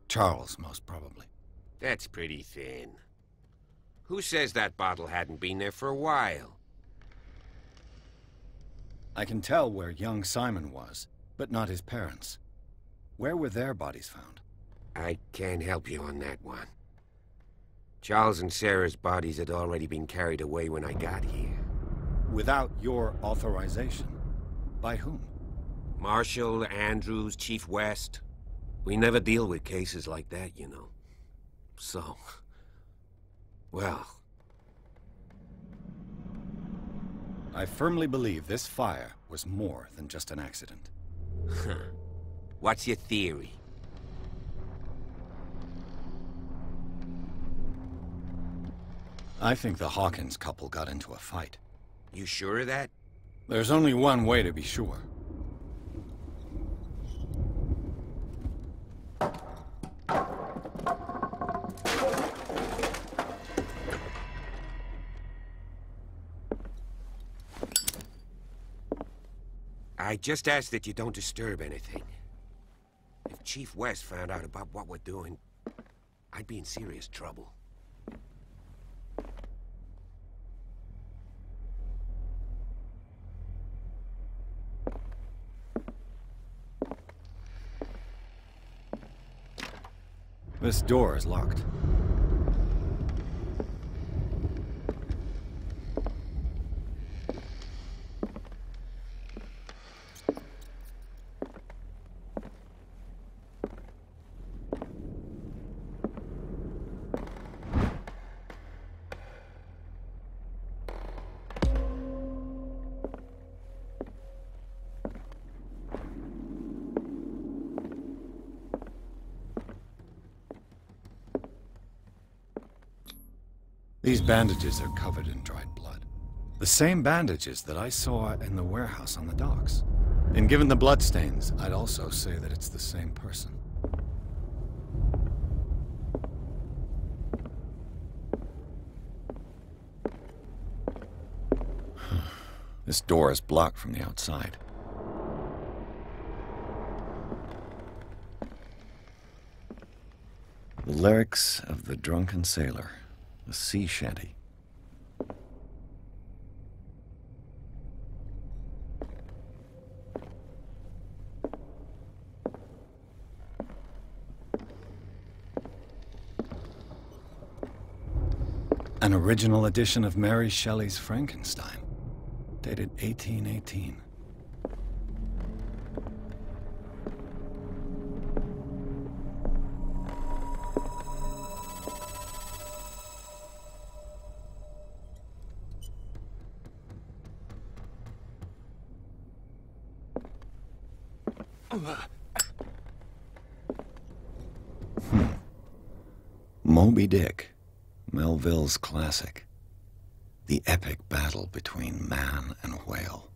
Charles, most probably. That's pretty thin. Who says that bottle hadn't been there for a while? I can tell where young Simon was, but not his parents. Where were their bodies found? I can't help you on that one. Charles and Sarah's bodies had already been carried away when I got here. Without your authorization? By whom? Marshall, Andrews, Chief West. We never deal with cases like that, you know. So... well... I firmly believe this fire was more than just an accident. What's your theory? I think the Hawkins couple got into a fight. You sure of that? There's only one way to be sure. I just ask that you don't disturb anything. If Chief West found out about what we're doing, I'd be in serious trouble. This door is locked. These bandages are covered in dried blood. The same bandages that I saw in the warehouse on the docks. And given the bloodstains, I'd also say that it's the same person. This door is blocked from the outside. The lyrics of the drunken sailor. A sea shanty. An original edition of Mary Shelley's Frankenstein, dated 1818. Moby Dick, Melville's classic. The epic battle between man and whale.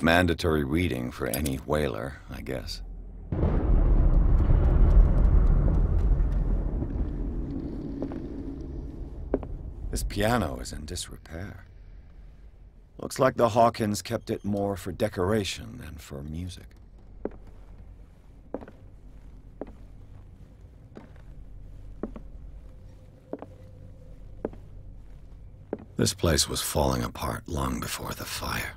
Mandatory reading for any whaler, I guess. This piano is in disrepair. Looks like the Hawkins kept it more for decoration than for music. This place was falling apart long before the fire.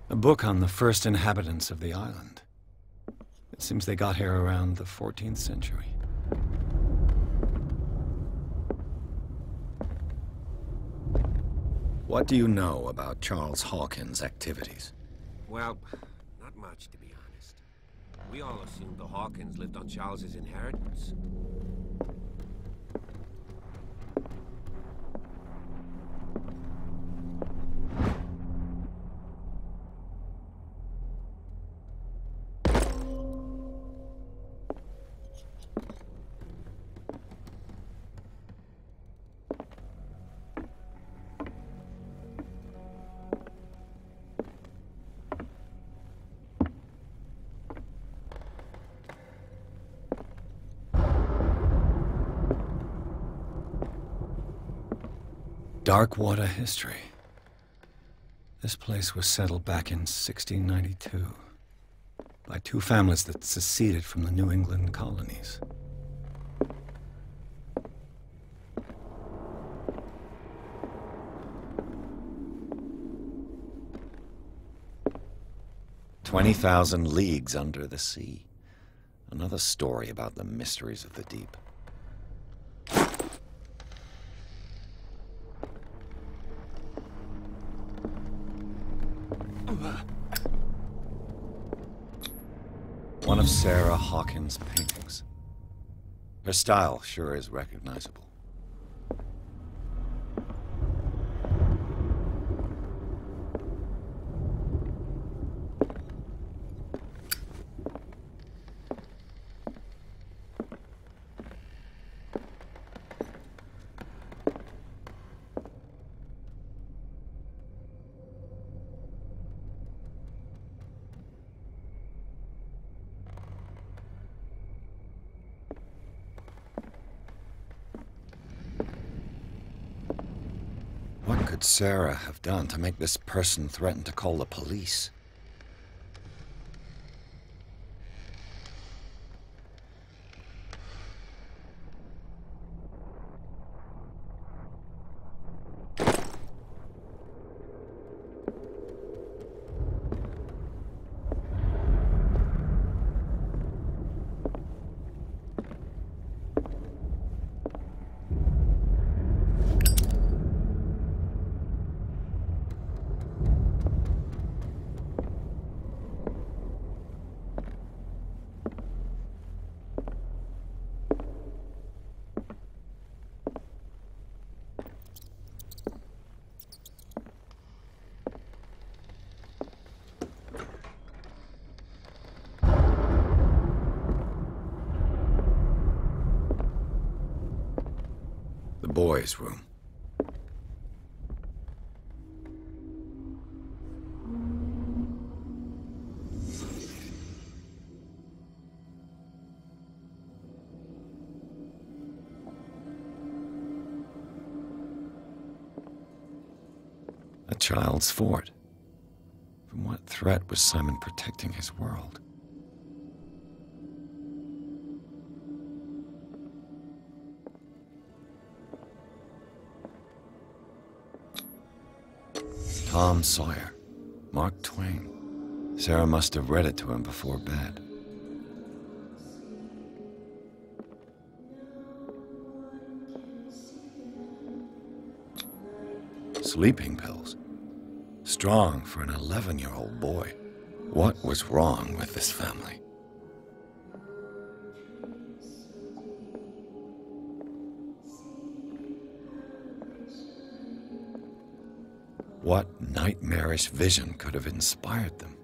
A book on the first inhabitants of the island. It seems they got here around the 14th century. What do you know about Charles Hawkins' activities? Well, not much, to be honest. We all assumed the Hawkins lived on Charles's inheritance. Darkwater history. This place was settled back in 1692 by two families that seceded from the New England colonies. "20,000 leagues under the sea." Another story about the mysteries of the deep. One of Sarah Hawkins' paintings. Her style sure is recognizable. What could Sarah have done to make this person threaten to call the police? The boys' room. A child's fort. From what threat was Simon protecting his world? Tom Sawyer, Mark Twain. Sarah must have read it to him before bed. Sleeping pills. Strong for an 11-year-old boy. What was wrong with this family? What nightmarish vision could have inspired them?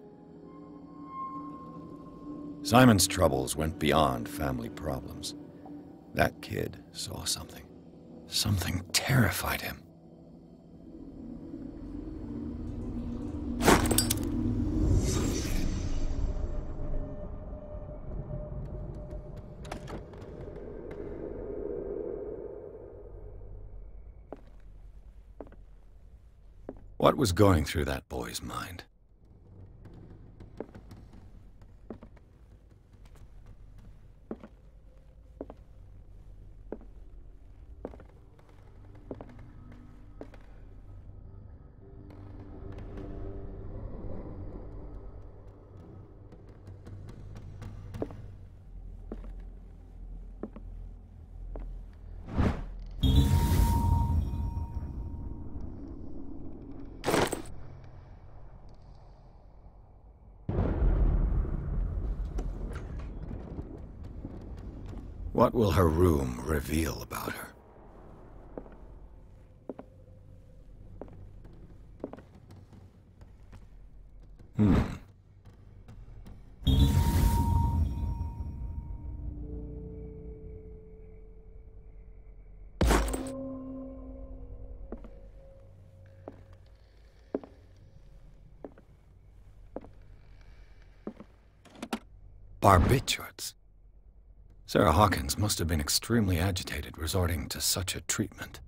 Simon's troubles went beyond family problems. That kid saw something. Something terrified him. What was going through that boy's mind? What will her room reveal about her? Barbiturates. Sarah Hawkins must have been extremely agitated resorting to such a treatment.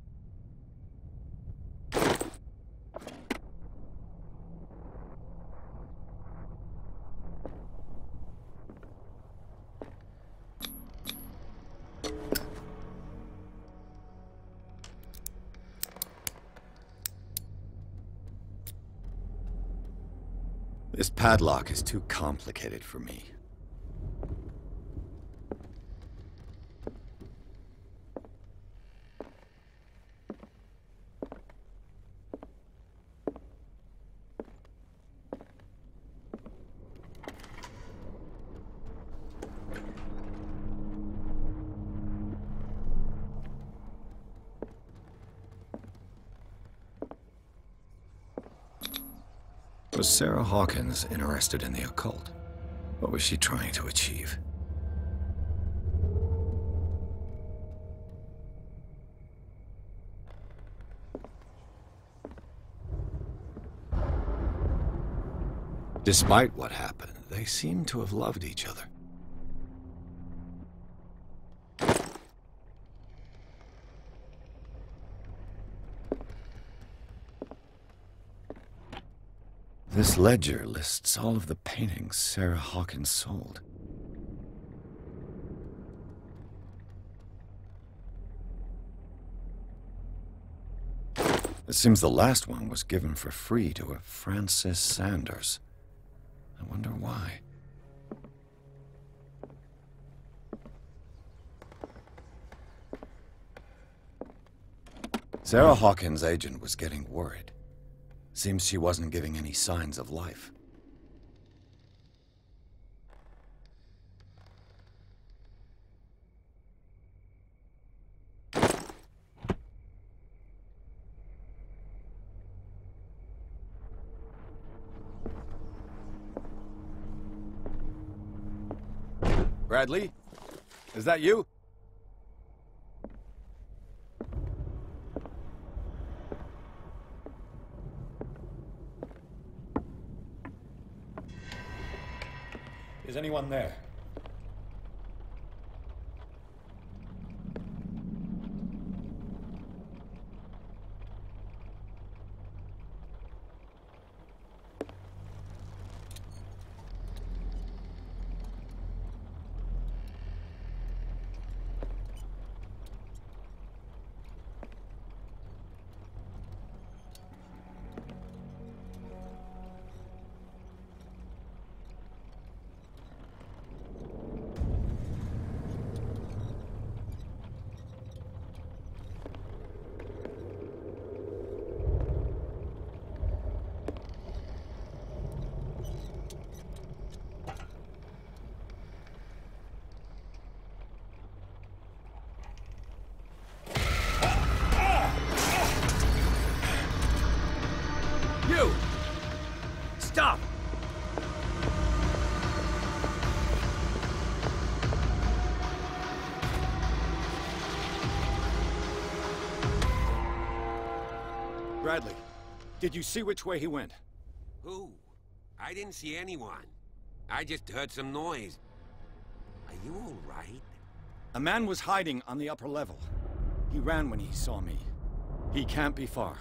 This padlock is too complicated for me. Was Sarah Hawkins interested in the occult? What was she trying to achieve? Despite what happened, they seem to have loved each other. This ledger lists all of the paintings Sarah Hawkins sold. It seems the last one was given for free to a Francis Sanders. I wonder why. Sarah Hawkins' agent was getting worried. Seems she wasn't giving any signs of life. Bradley? Is that you? Is anyone there? Stop! Bradley, did you see which way he went? Who? I didn't see anyone. I just heard some noise. Are you all right? A man was hiding on the upper level. He ran when he saw me. He can't be far.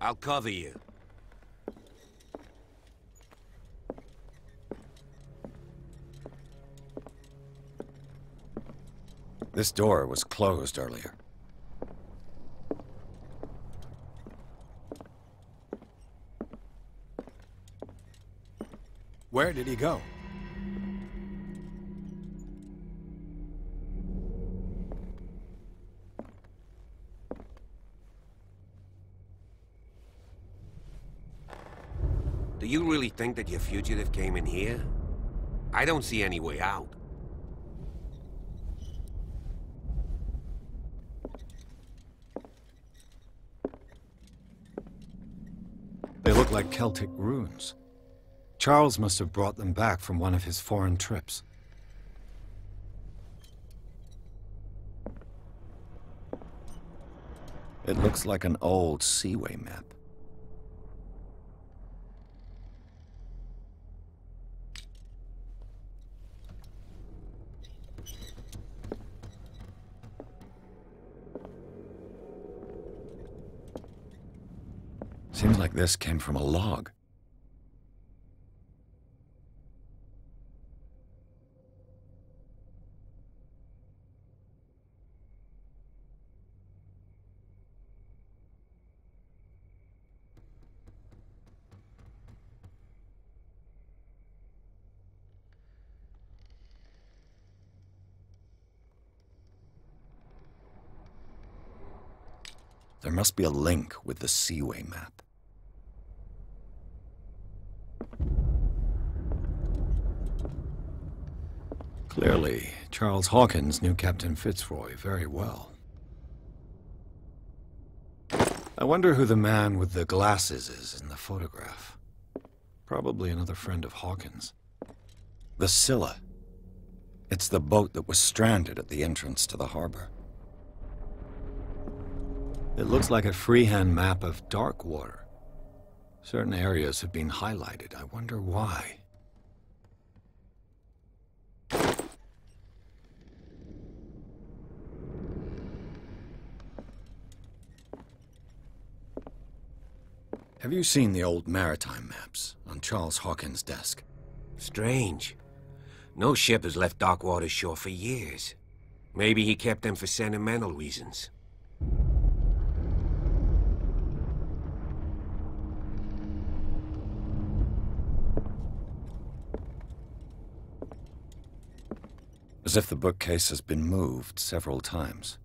I'll cover you. This door was closed earlier. Where did he go? Do you really think that your fugitive came in here? I don't see any way out. They look like Celtic runes. Charles must have brought them back from one of his foreign trips. It looks like an old seaway map. Seems like this came from a log. There must be a link with the Seaway map. Clearly, Charles Hawkins knew Captain Fitzroy very well. I wonder who the man with the glasses is in the photograph. Probably another friend of Hawkins. The Scylla. It's the boat that was stranded at the entrance to the harbor. It looks like a freehand map of dark water. Certain areas have been highlighted. I wonder why. Have you seen the old maritime maps on Charles Hawkins' desk? Strange. No ship has left Darkwater shore for years. Maybe he kept them for sentimental reasons. As if the bookcase has been moved several times.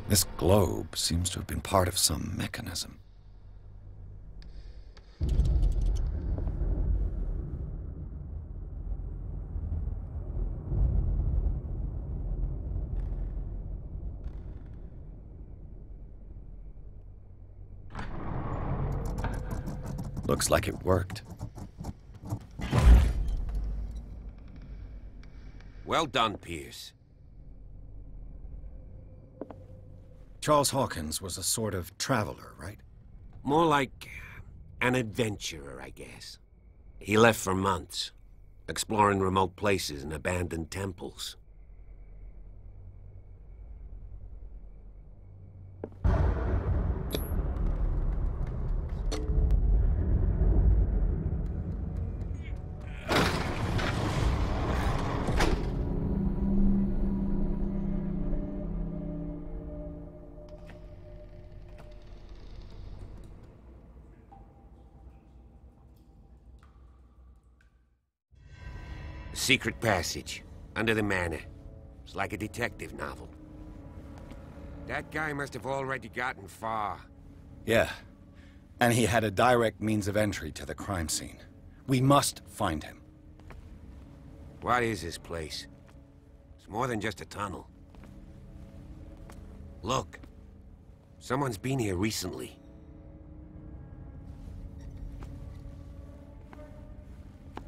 This globe seems to have been part of some mechanism. Looks like it worked. Well done, Pierce. Charles Hawkins was a sort of traveler, right? More like an adventurer, I guess. He left for months, exploring remote places and abandoned temples. Secret passage, under the manor. It's like a detective novel. That guy must have already gotten far. Yeah, and he had a direct means of entry to the crime scene. We must find him. What is this place? It's more than just a tunnel. Look, someone's been here recently.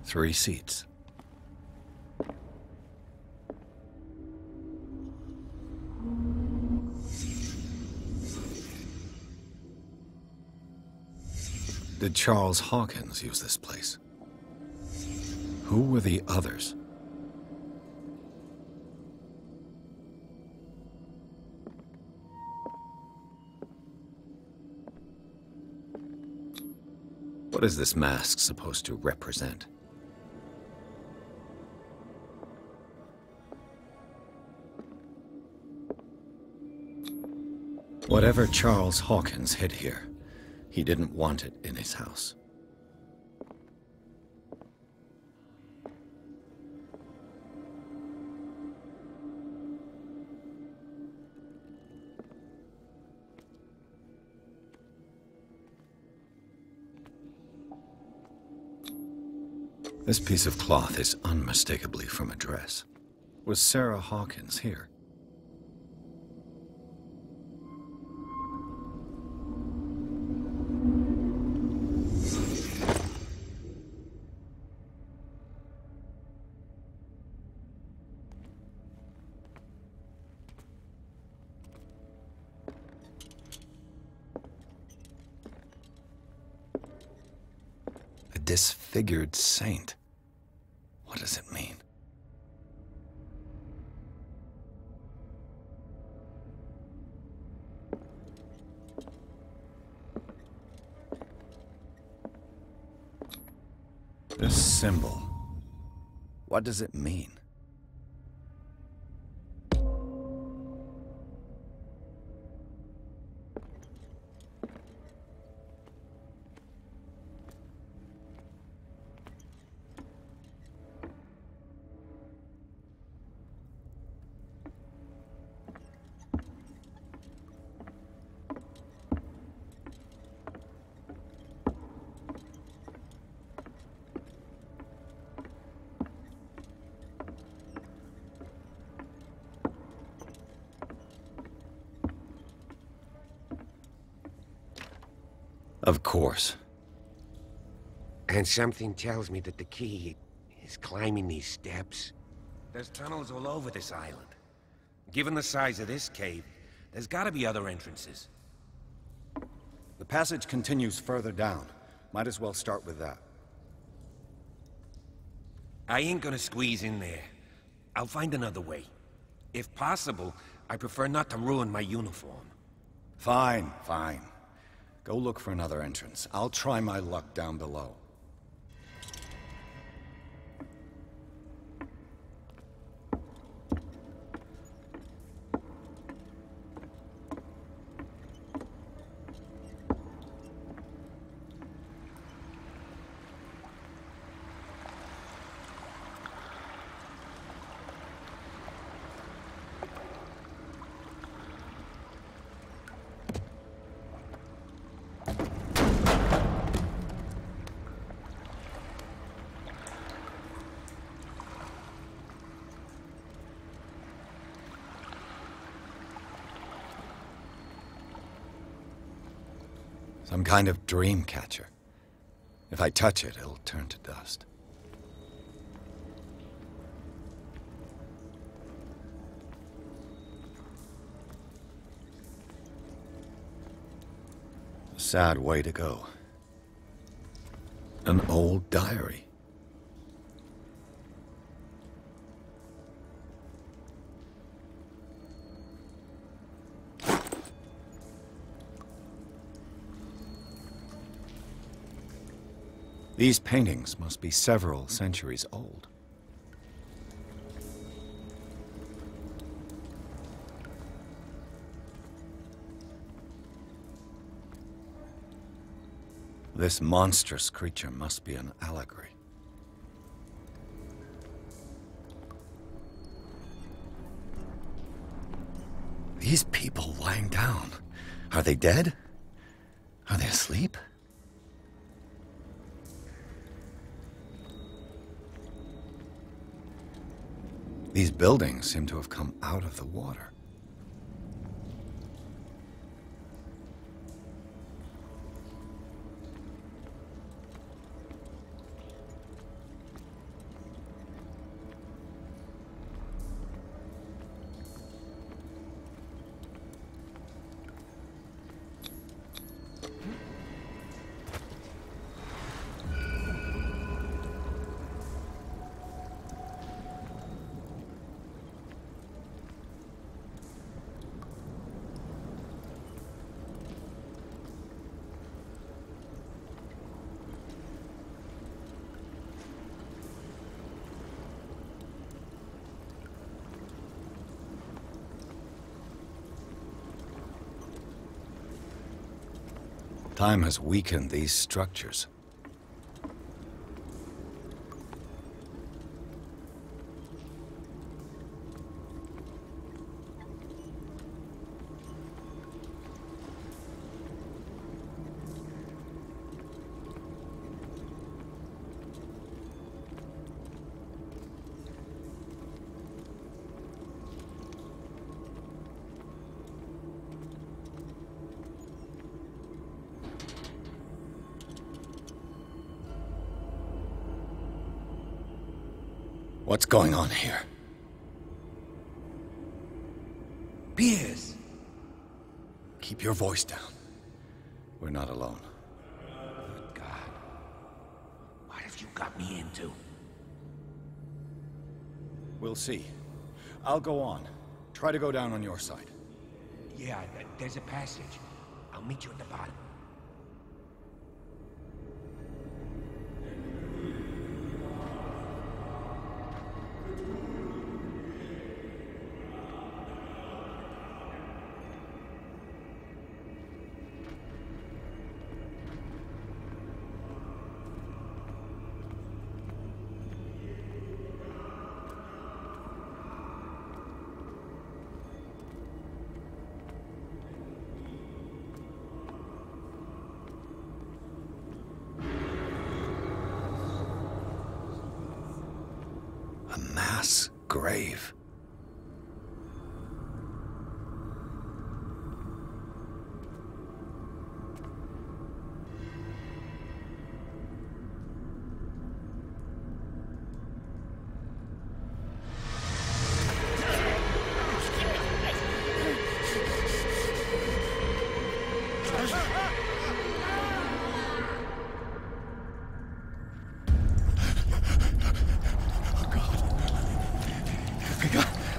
Three seats. Did Charles Hawkins use this place? Who were the others? What is this mask supposed to represent? Whatever Charles Hawkins hid here, he didn't want it in his house. This piece of cloth is unmistakably from a dress. Was Sarah Hawkins here? A disfigured saint. What does it mean? This symbol. What does it mean? Of course. And something tells me that the key is climbing these steps. There's tunnels all over this island. Given the size of this cave, there's gotta be other entrances. The passage continues further down. Might as well start with that. I ain't gonna squeeze in there. I'll find another way. If possible, I prefer not to ruin my uniform. Fine, fine. Go look for another entrance. I'll try my luck down below. Some kind of dream catcher. If I touch it, it'll turn to dust. A sad way to go. An old diary. These paintings must be several centuries old. This monstrous creature must be an allegory. These people lying down, are they dead? Are they asleep? These buildings seem to have come out of the water. Time has weakened these structures. What's going on here? Pierce! Keep your voice down. We're not alone. Good God. What have you got me into? We'll see. I'll go on. Try to go down on your side. Yeah, there's a passage. I'll meet you at the bottom. A mass grave.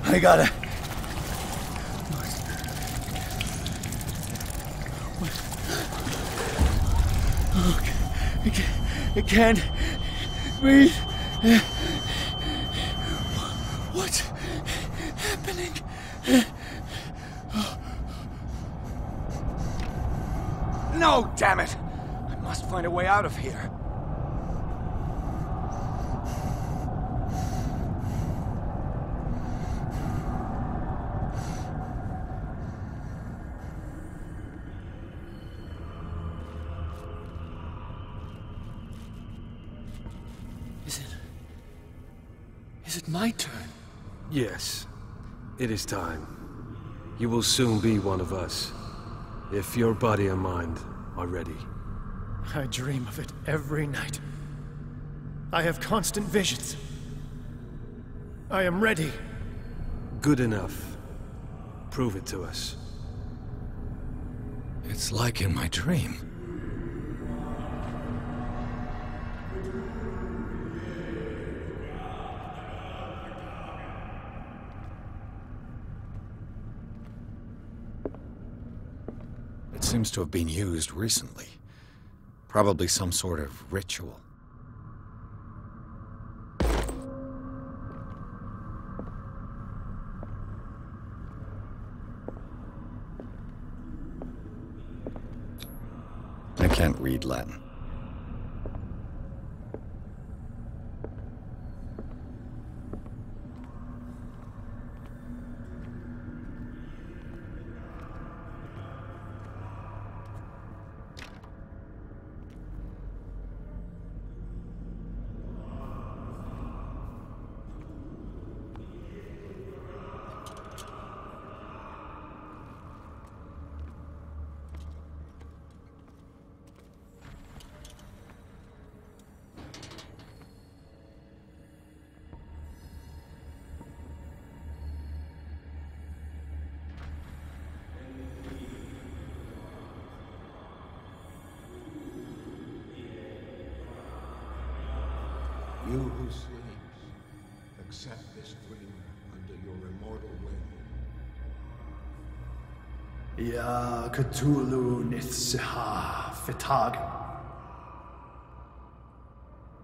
I got it. I can't breathe. What's happening? No, damn it! I must find a way out of here. Is it my turn? Yes. It is time. You will soon be one of us. If your body and mind are ready. I dream of it every night. I have constant visions. I am ready. Good enough. Prove it to us. It's like in my dream. It seems to have been used recently. Probably some sort of ritual. I can't read Latin. You who sleeps, accept this dream under your immortal will. Ya Cthulhu Nithsiha Fitag.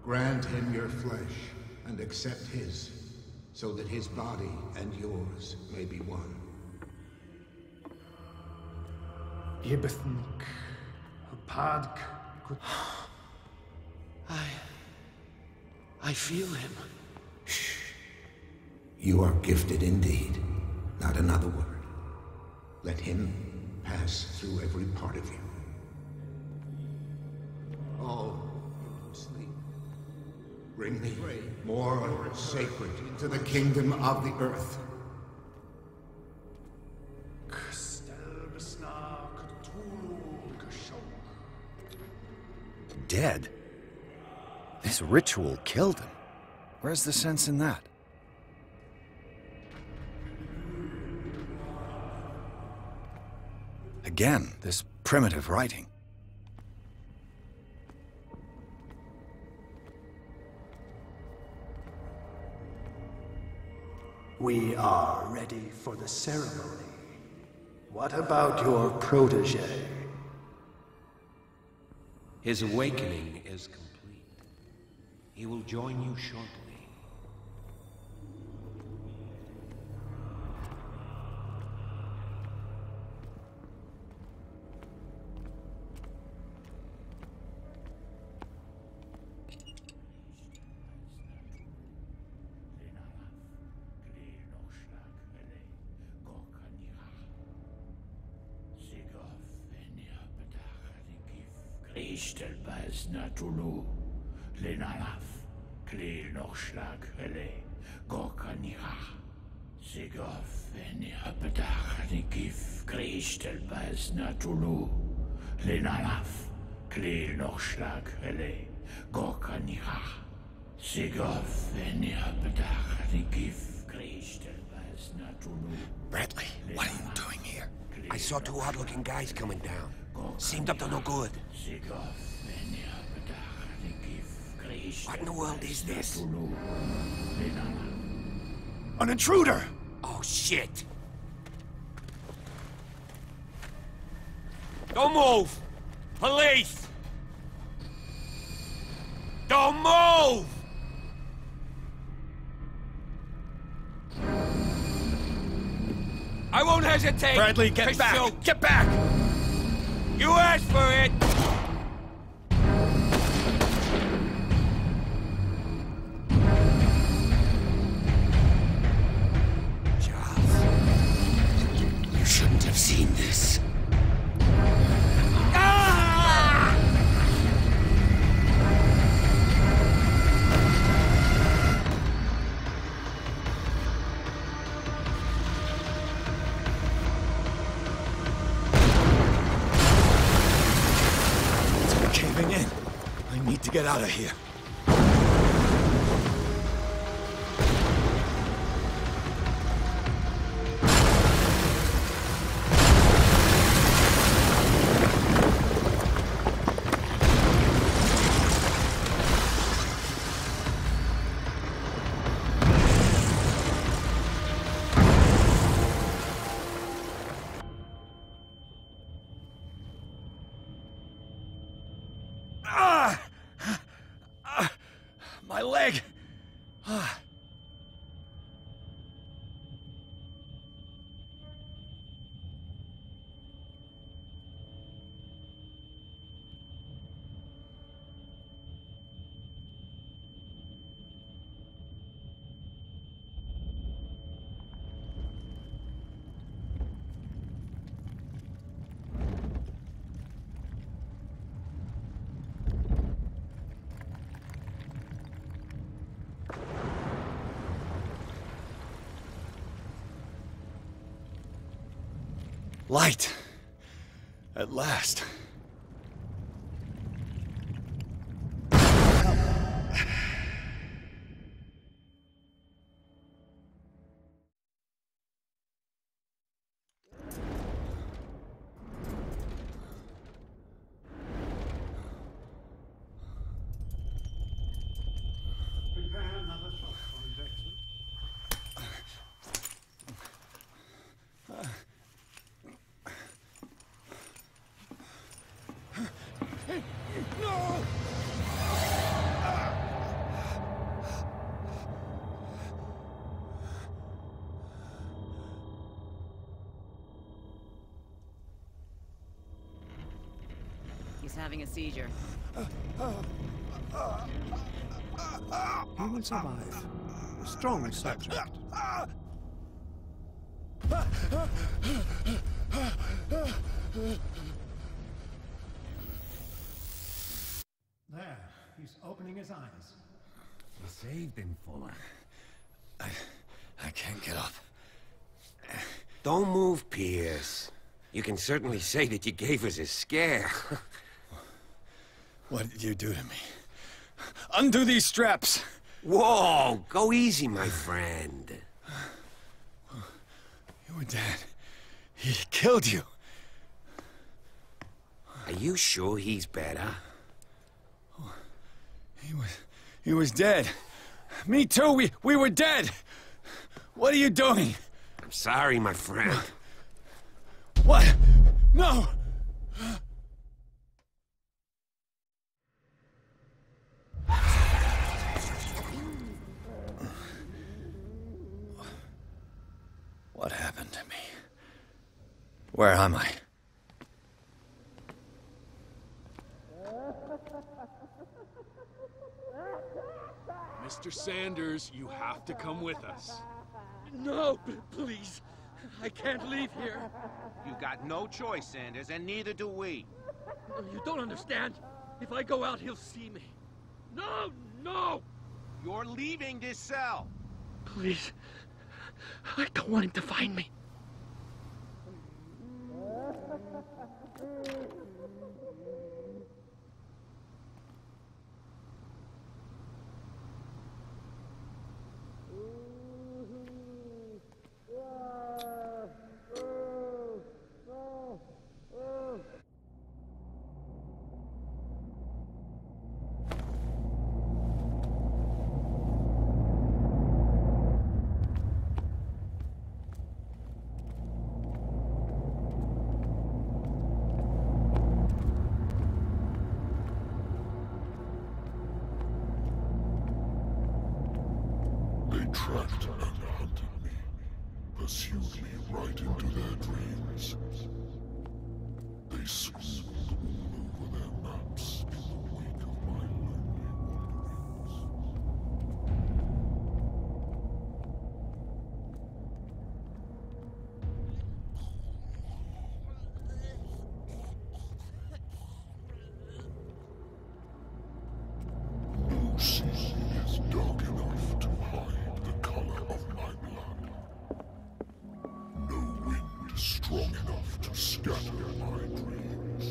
Grant him your flesh and accept his, so that his body and yours may be one. Yibithnik Padk. I feel him. Shh. You are gifted indeed. Not another word. Let him pass through every part of you. Oh, sleep. Bring me more sacred into the kingdom of the earth. Dead? This ritual killed him. Where's the sense in that? again, this primitive writing. We are ready for the ceremony. What about your protege? His awakening is complete. He will join you shortly. Ishtelbaz Natulu, Lenalaf, Klil Nochschlag, Hele, Gorkanira, Sigov, Veniapetach, Nikif, Krishtelbaz Natulu, Lenalaf, Klil Nochschlag, Hele, Gorkanira, Sigov, Veniapetach, Nikif, Krishtelbaz Natulu. Bradley, what are you doing here? I saw two odd-looking guys coming down. Seemed up to no good. What in the world is this? An intruder! Oh, shit! Don't move! Police! Don't move! I won't hesitate! Bradley, get back! Shoot. Get back! You asked for it! Charles, you shouldn't have seen this. Ah! Caving in. I need to get out of here. My leg! Light. At last. He's having a seizure. He will survive. A strong subject. There, he's opening his eyes. You saved him, Fuller. I can't get up. Don't move, Pierce. You can certainly say that you gave us a scare. What did you do to me? Undo these straps! Whoa! Go easy, my friend. Your dad, he killed you. Are you sure he's better? He was dead. Me too, we were dead! What are you doing? I'm sorry, my friend. What? No! What happened to me? Where am I? Mr. Sanders, you have to come with us. No, please. I can't leave here. You got no choice, Sanders, and neither do we. You don't understand. If I go out, he'll see me. No, no! You're leaving this cell. Please. I don't want him to find me. Tracked and hunted me, pursued me right into their dreams. They swooned all over their maps in the wake of my lonely wanderings. No sea is dark enough to hide the color of my blood. No wind strong enough to scatter my dreams.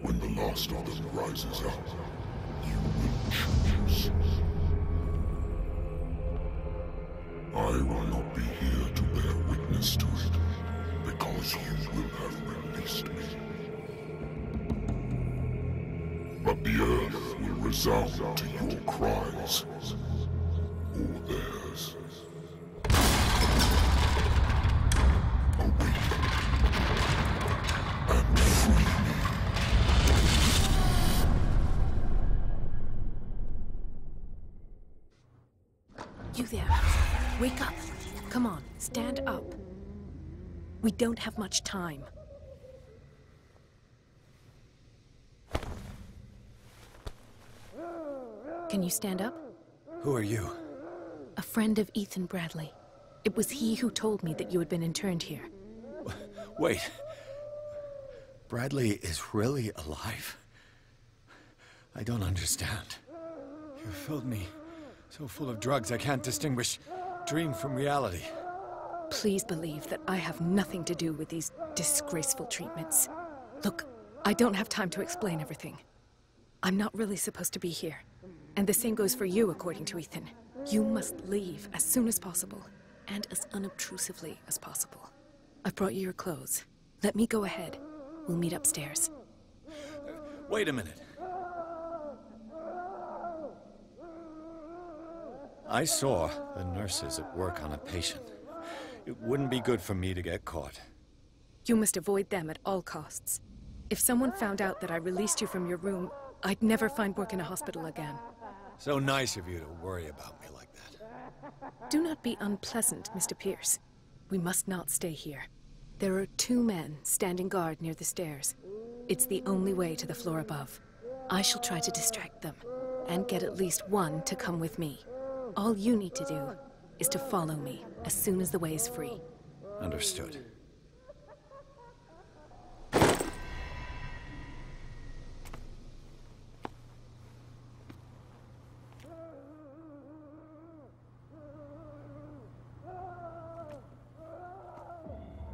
When the last of them rises up, you will choose. I will not be here to bear witness to it, because you will have released me. But the earth will resound to your cries, or theirs. Awaken and free me. You there. Wake up. Come on, stand up. We don't have much time. Can you stand up? Who are you? A friend of Ethan Bradley. It was he who told me that you had been interned here. Wait. Bradley is really alive? I don't understand. You filled me so full of drugs I can't distinguish dream from reality. Please believe that I have nothing to do with these disgraceful treatments. Look, I don't have time to explain everything. I'm not really supposed to be here. And the same goes for you, according to Ethan. You must leave as soon as possible, and as unobtrusively as possible. I've brought you your clothes. Let me go ahead. We'll meet upstairs. Wait a minute. I saw the nurses at work on a patient. It wouldn't be good for me to get caught. You must avoid them at all costs. If someone found out that I released you from your room, I'd never find work in a hospital again. So nice of you to worry about me like that. Do not be unpleasant, Mr. Pierce. We must not stay here. There are 2 men standing guard near the stairs. It's the only way to the floor above. I shall try to distract them, and get at least one to come with me. All you need to do is to follow me as soon as the way is free. Understood.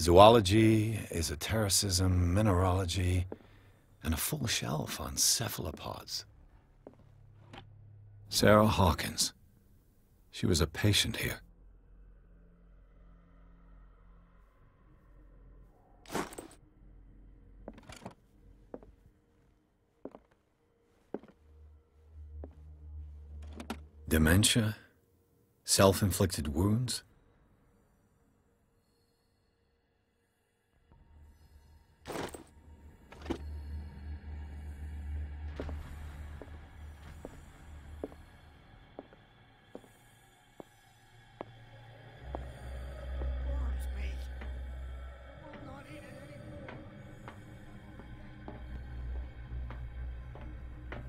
Zoology, esotericism, mineralogy, and a full shelf on cephalopods. Sarah Hawkins. She was a patient here. Dementia? Self-inflicted wounds?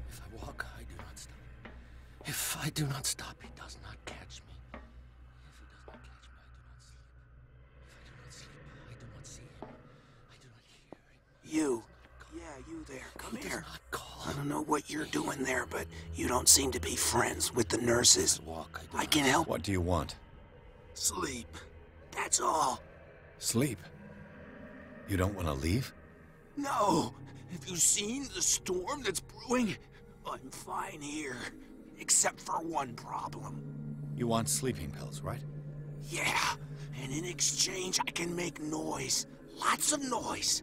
If I walk, I do not stop. If I do not stop, he does not catch me. If he does not catch me, I do not sleep. If I do not sleep, I do not see him. I do not hear him. You. Yeah, you there. Come here. I don't know what you're doing there, but you don't seem to be friends with the nurses. I can help. What do you want? Sleep. That's all. Sleep? You don't want to leave? No. Have you seen the storm that's brewing? I'm fine here. Except for one problem. You want sleeping pills, right? Yeah. And in exchange, I can make noise. Lots of noise.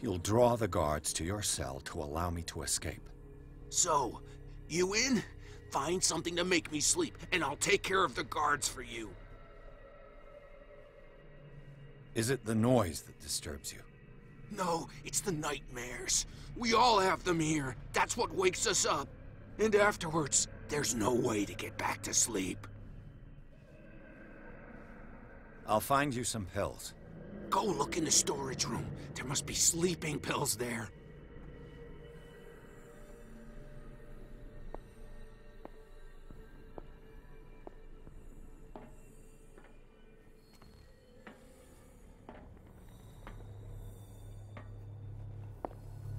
You'll draw the guards to your cell to allow me to escape. So, you in? Find something to make me sleep, and I'll take care of the guards for you. Is it the noise that disturbs you? No, it's the nightmares. We all have them here. That's what wakes us up. And afterwards, there's no way to get back to sleep. I'll find you some pills. Go look in the storage room. There must be sleeping pills there.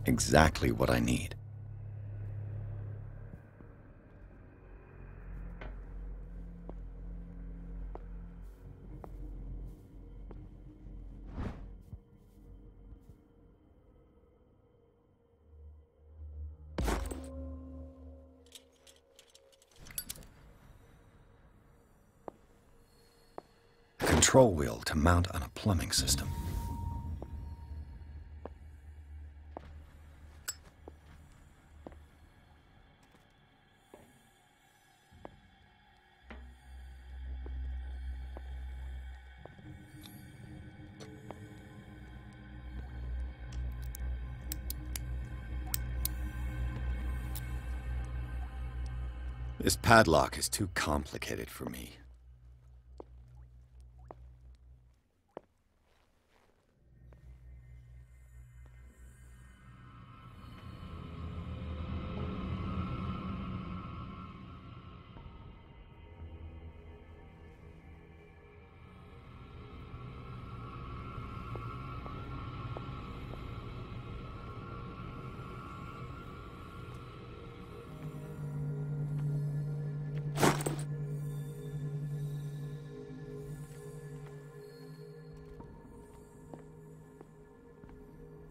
Exactly what I need. A control wheel to mount on a plumbing system. This padlock is too complicated for me.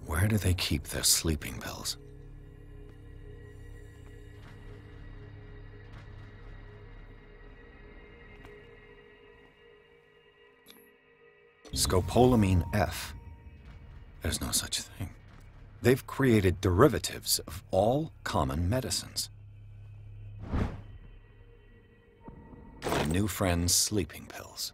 Where do they keep their sleeping pills? Scopolamine F. There's no such thing. They've created derivatives of all common medicines. My new friend's sleeping pills.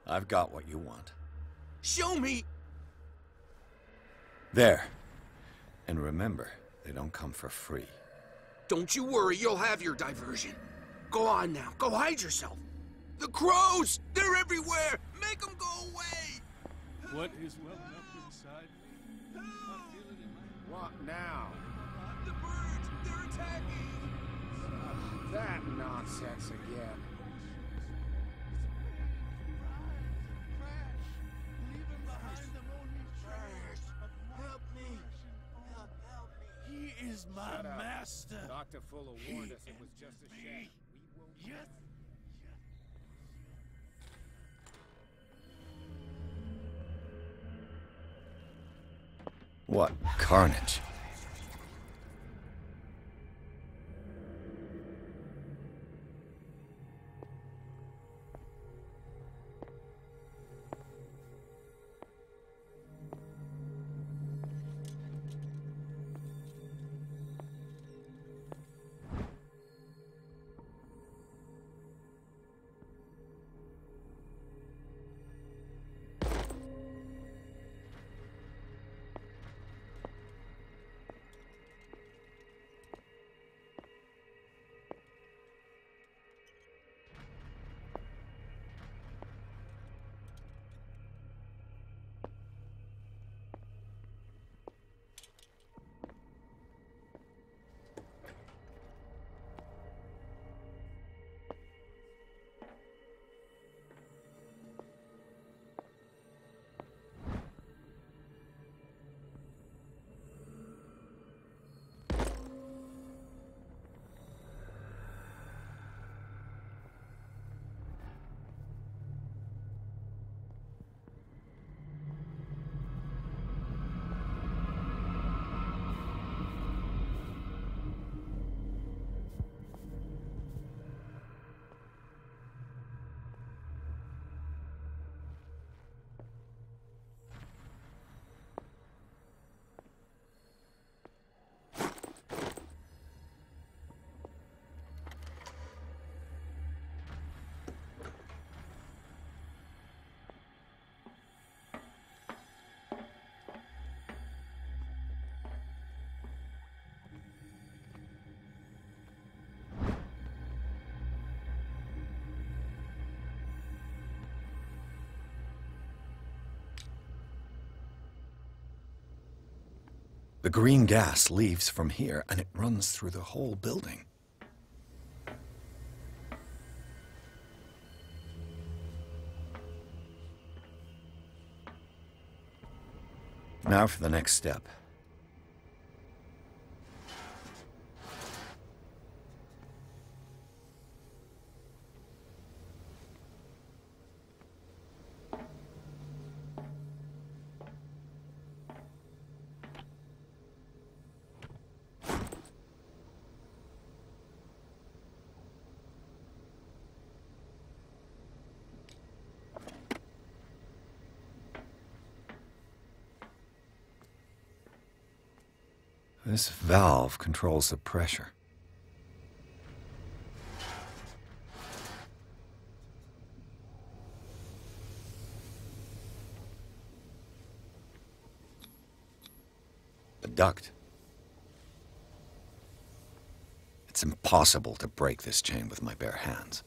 I've got what you want. Show me! There. And remember, they don't come for free. Don't you worry, you'll have your diversion. Go on now, go hide yourself. The crows! They're everywhere! Make them go away! What is welling up inside me? I feel it in my... What now? The birds! They're attacking! That nonsense again. Help me! Help me! He is my Shut up. master! Dr. Fuller warned us it was just a sham. Yes. What carnage. The green gas leaves from here, and it runs through the whole building. Now for the next step. This valve controls the pressure. The duct. It's impossible to break this chain with my bare hands.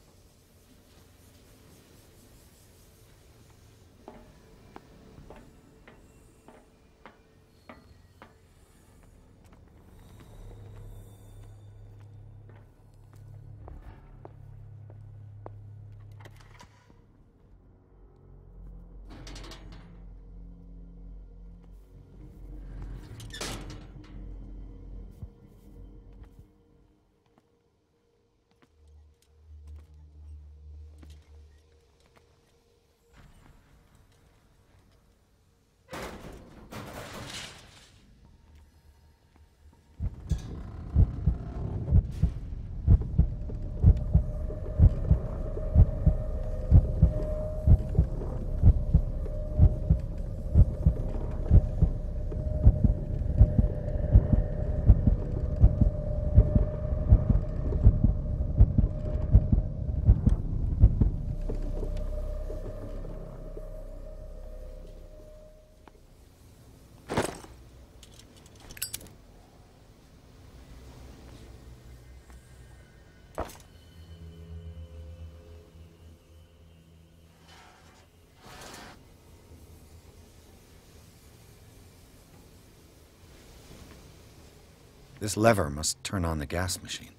This lever must turn on the gas machine.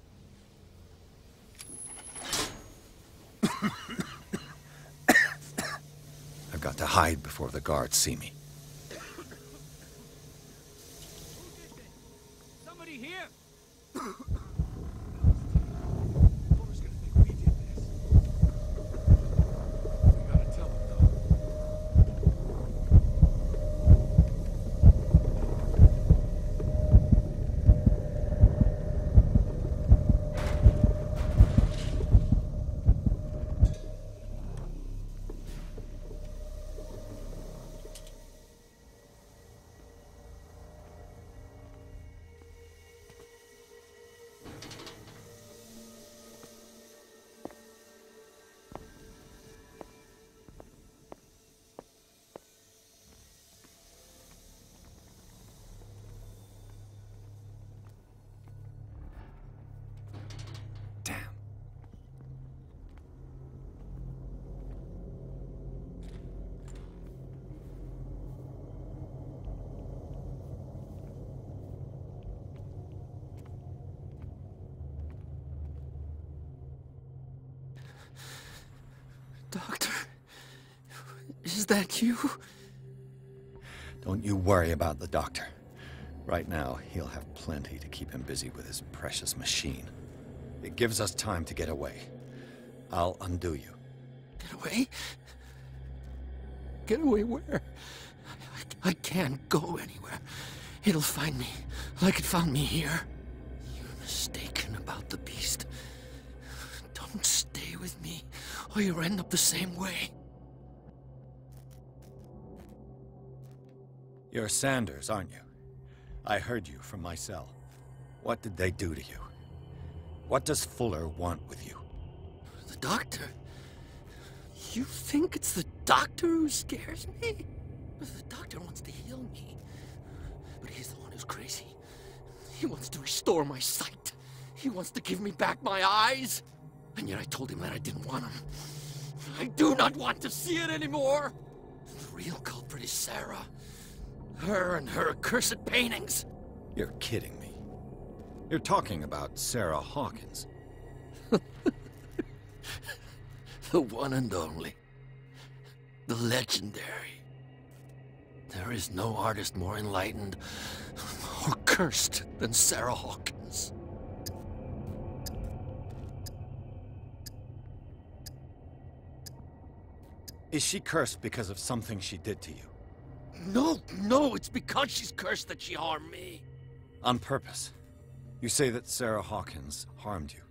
I've got to hide before the guards see me. Somebody here! Doctor, is that you? Don't you worry about the doctor. Right now, he'll have plenty to keep him busy with his precious machine. It gives us time to get away. I'll undo you. Get away? Get away where? I can't go anywhere. It'll find me, like it found me here. You're mistaken about the beast. Don't stay with me, or you'll end up the same way. You're Sanders, aren't you? I heard you from my cell. What did they do to you? What does Fuller want with you? The doctor? You think it's the doctor who scares me? The doctor wants to heal me. But he's the one who's crazy. He wants to restore my sight. He wants to give me back my eyes. And yet I told him that I didn't want him. I do not want to see it anymore. The real culprit is Sarah. Her and her accursed paintings. You're kidding me. You're talking about Sarah Hawkins. The one and only. The legendary. There is no artist more enlightened or cursed than Sarah Hawkins. Is she cursed because of something she did to you? No, it's because she's cursed that she harmed me. On purpose. You say that Sarah Hawkins harmed you.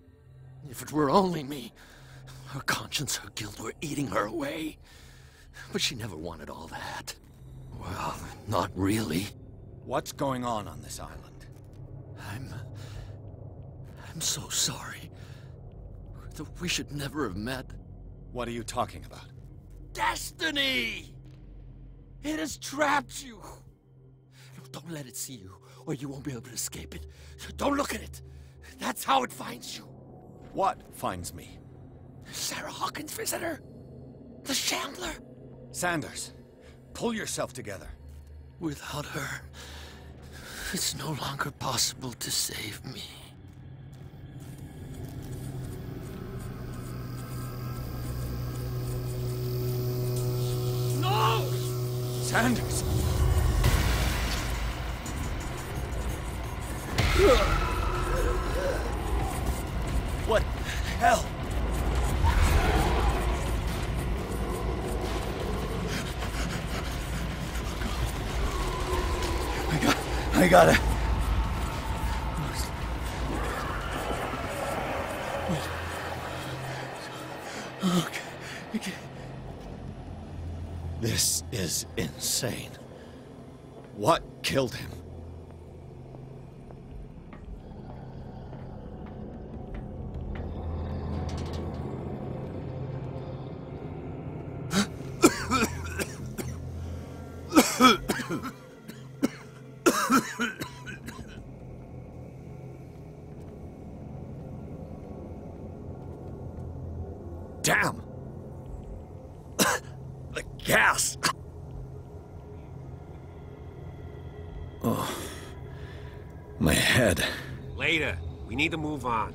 If it were only me, her conscience, her guilt were eating her away. But she never wanted all that. Well, not really. What's going on this island? I'm so sorry. We should never have met. What are you talking about? Destiny! It has trapped you. Don't let it see you, or you won't be able to escape it. Don't look at it. That's how it finds you. What finds me? Sarah Hawkins' visitor. The Chandler. Sanders, pull yourself together. Without her, it's no longer possible to save me. No! Sanders! What the hell? I gotta... Okay. This is insane. What killed him? Damn! The gas! My head. Later. We need to move on.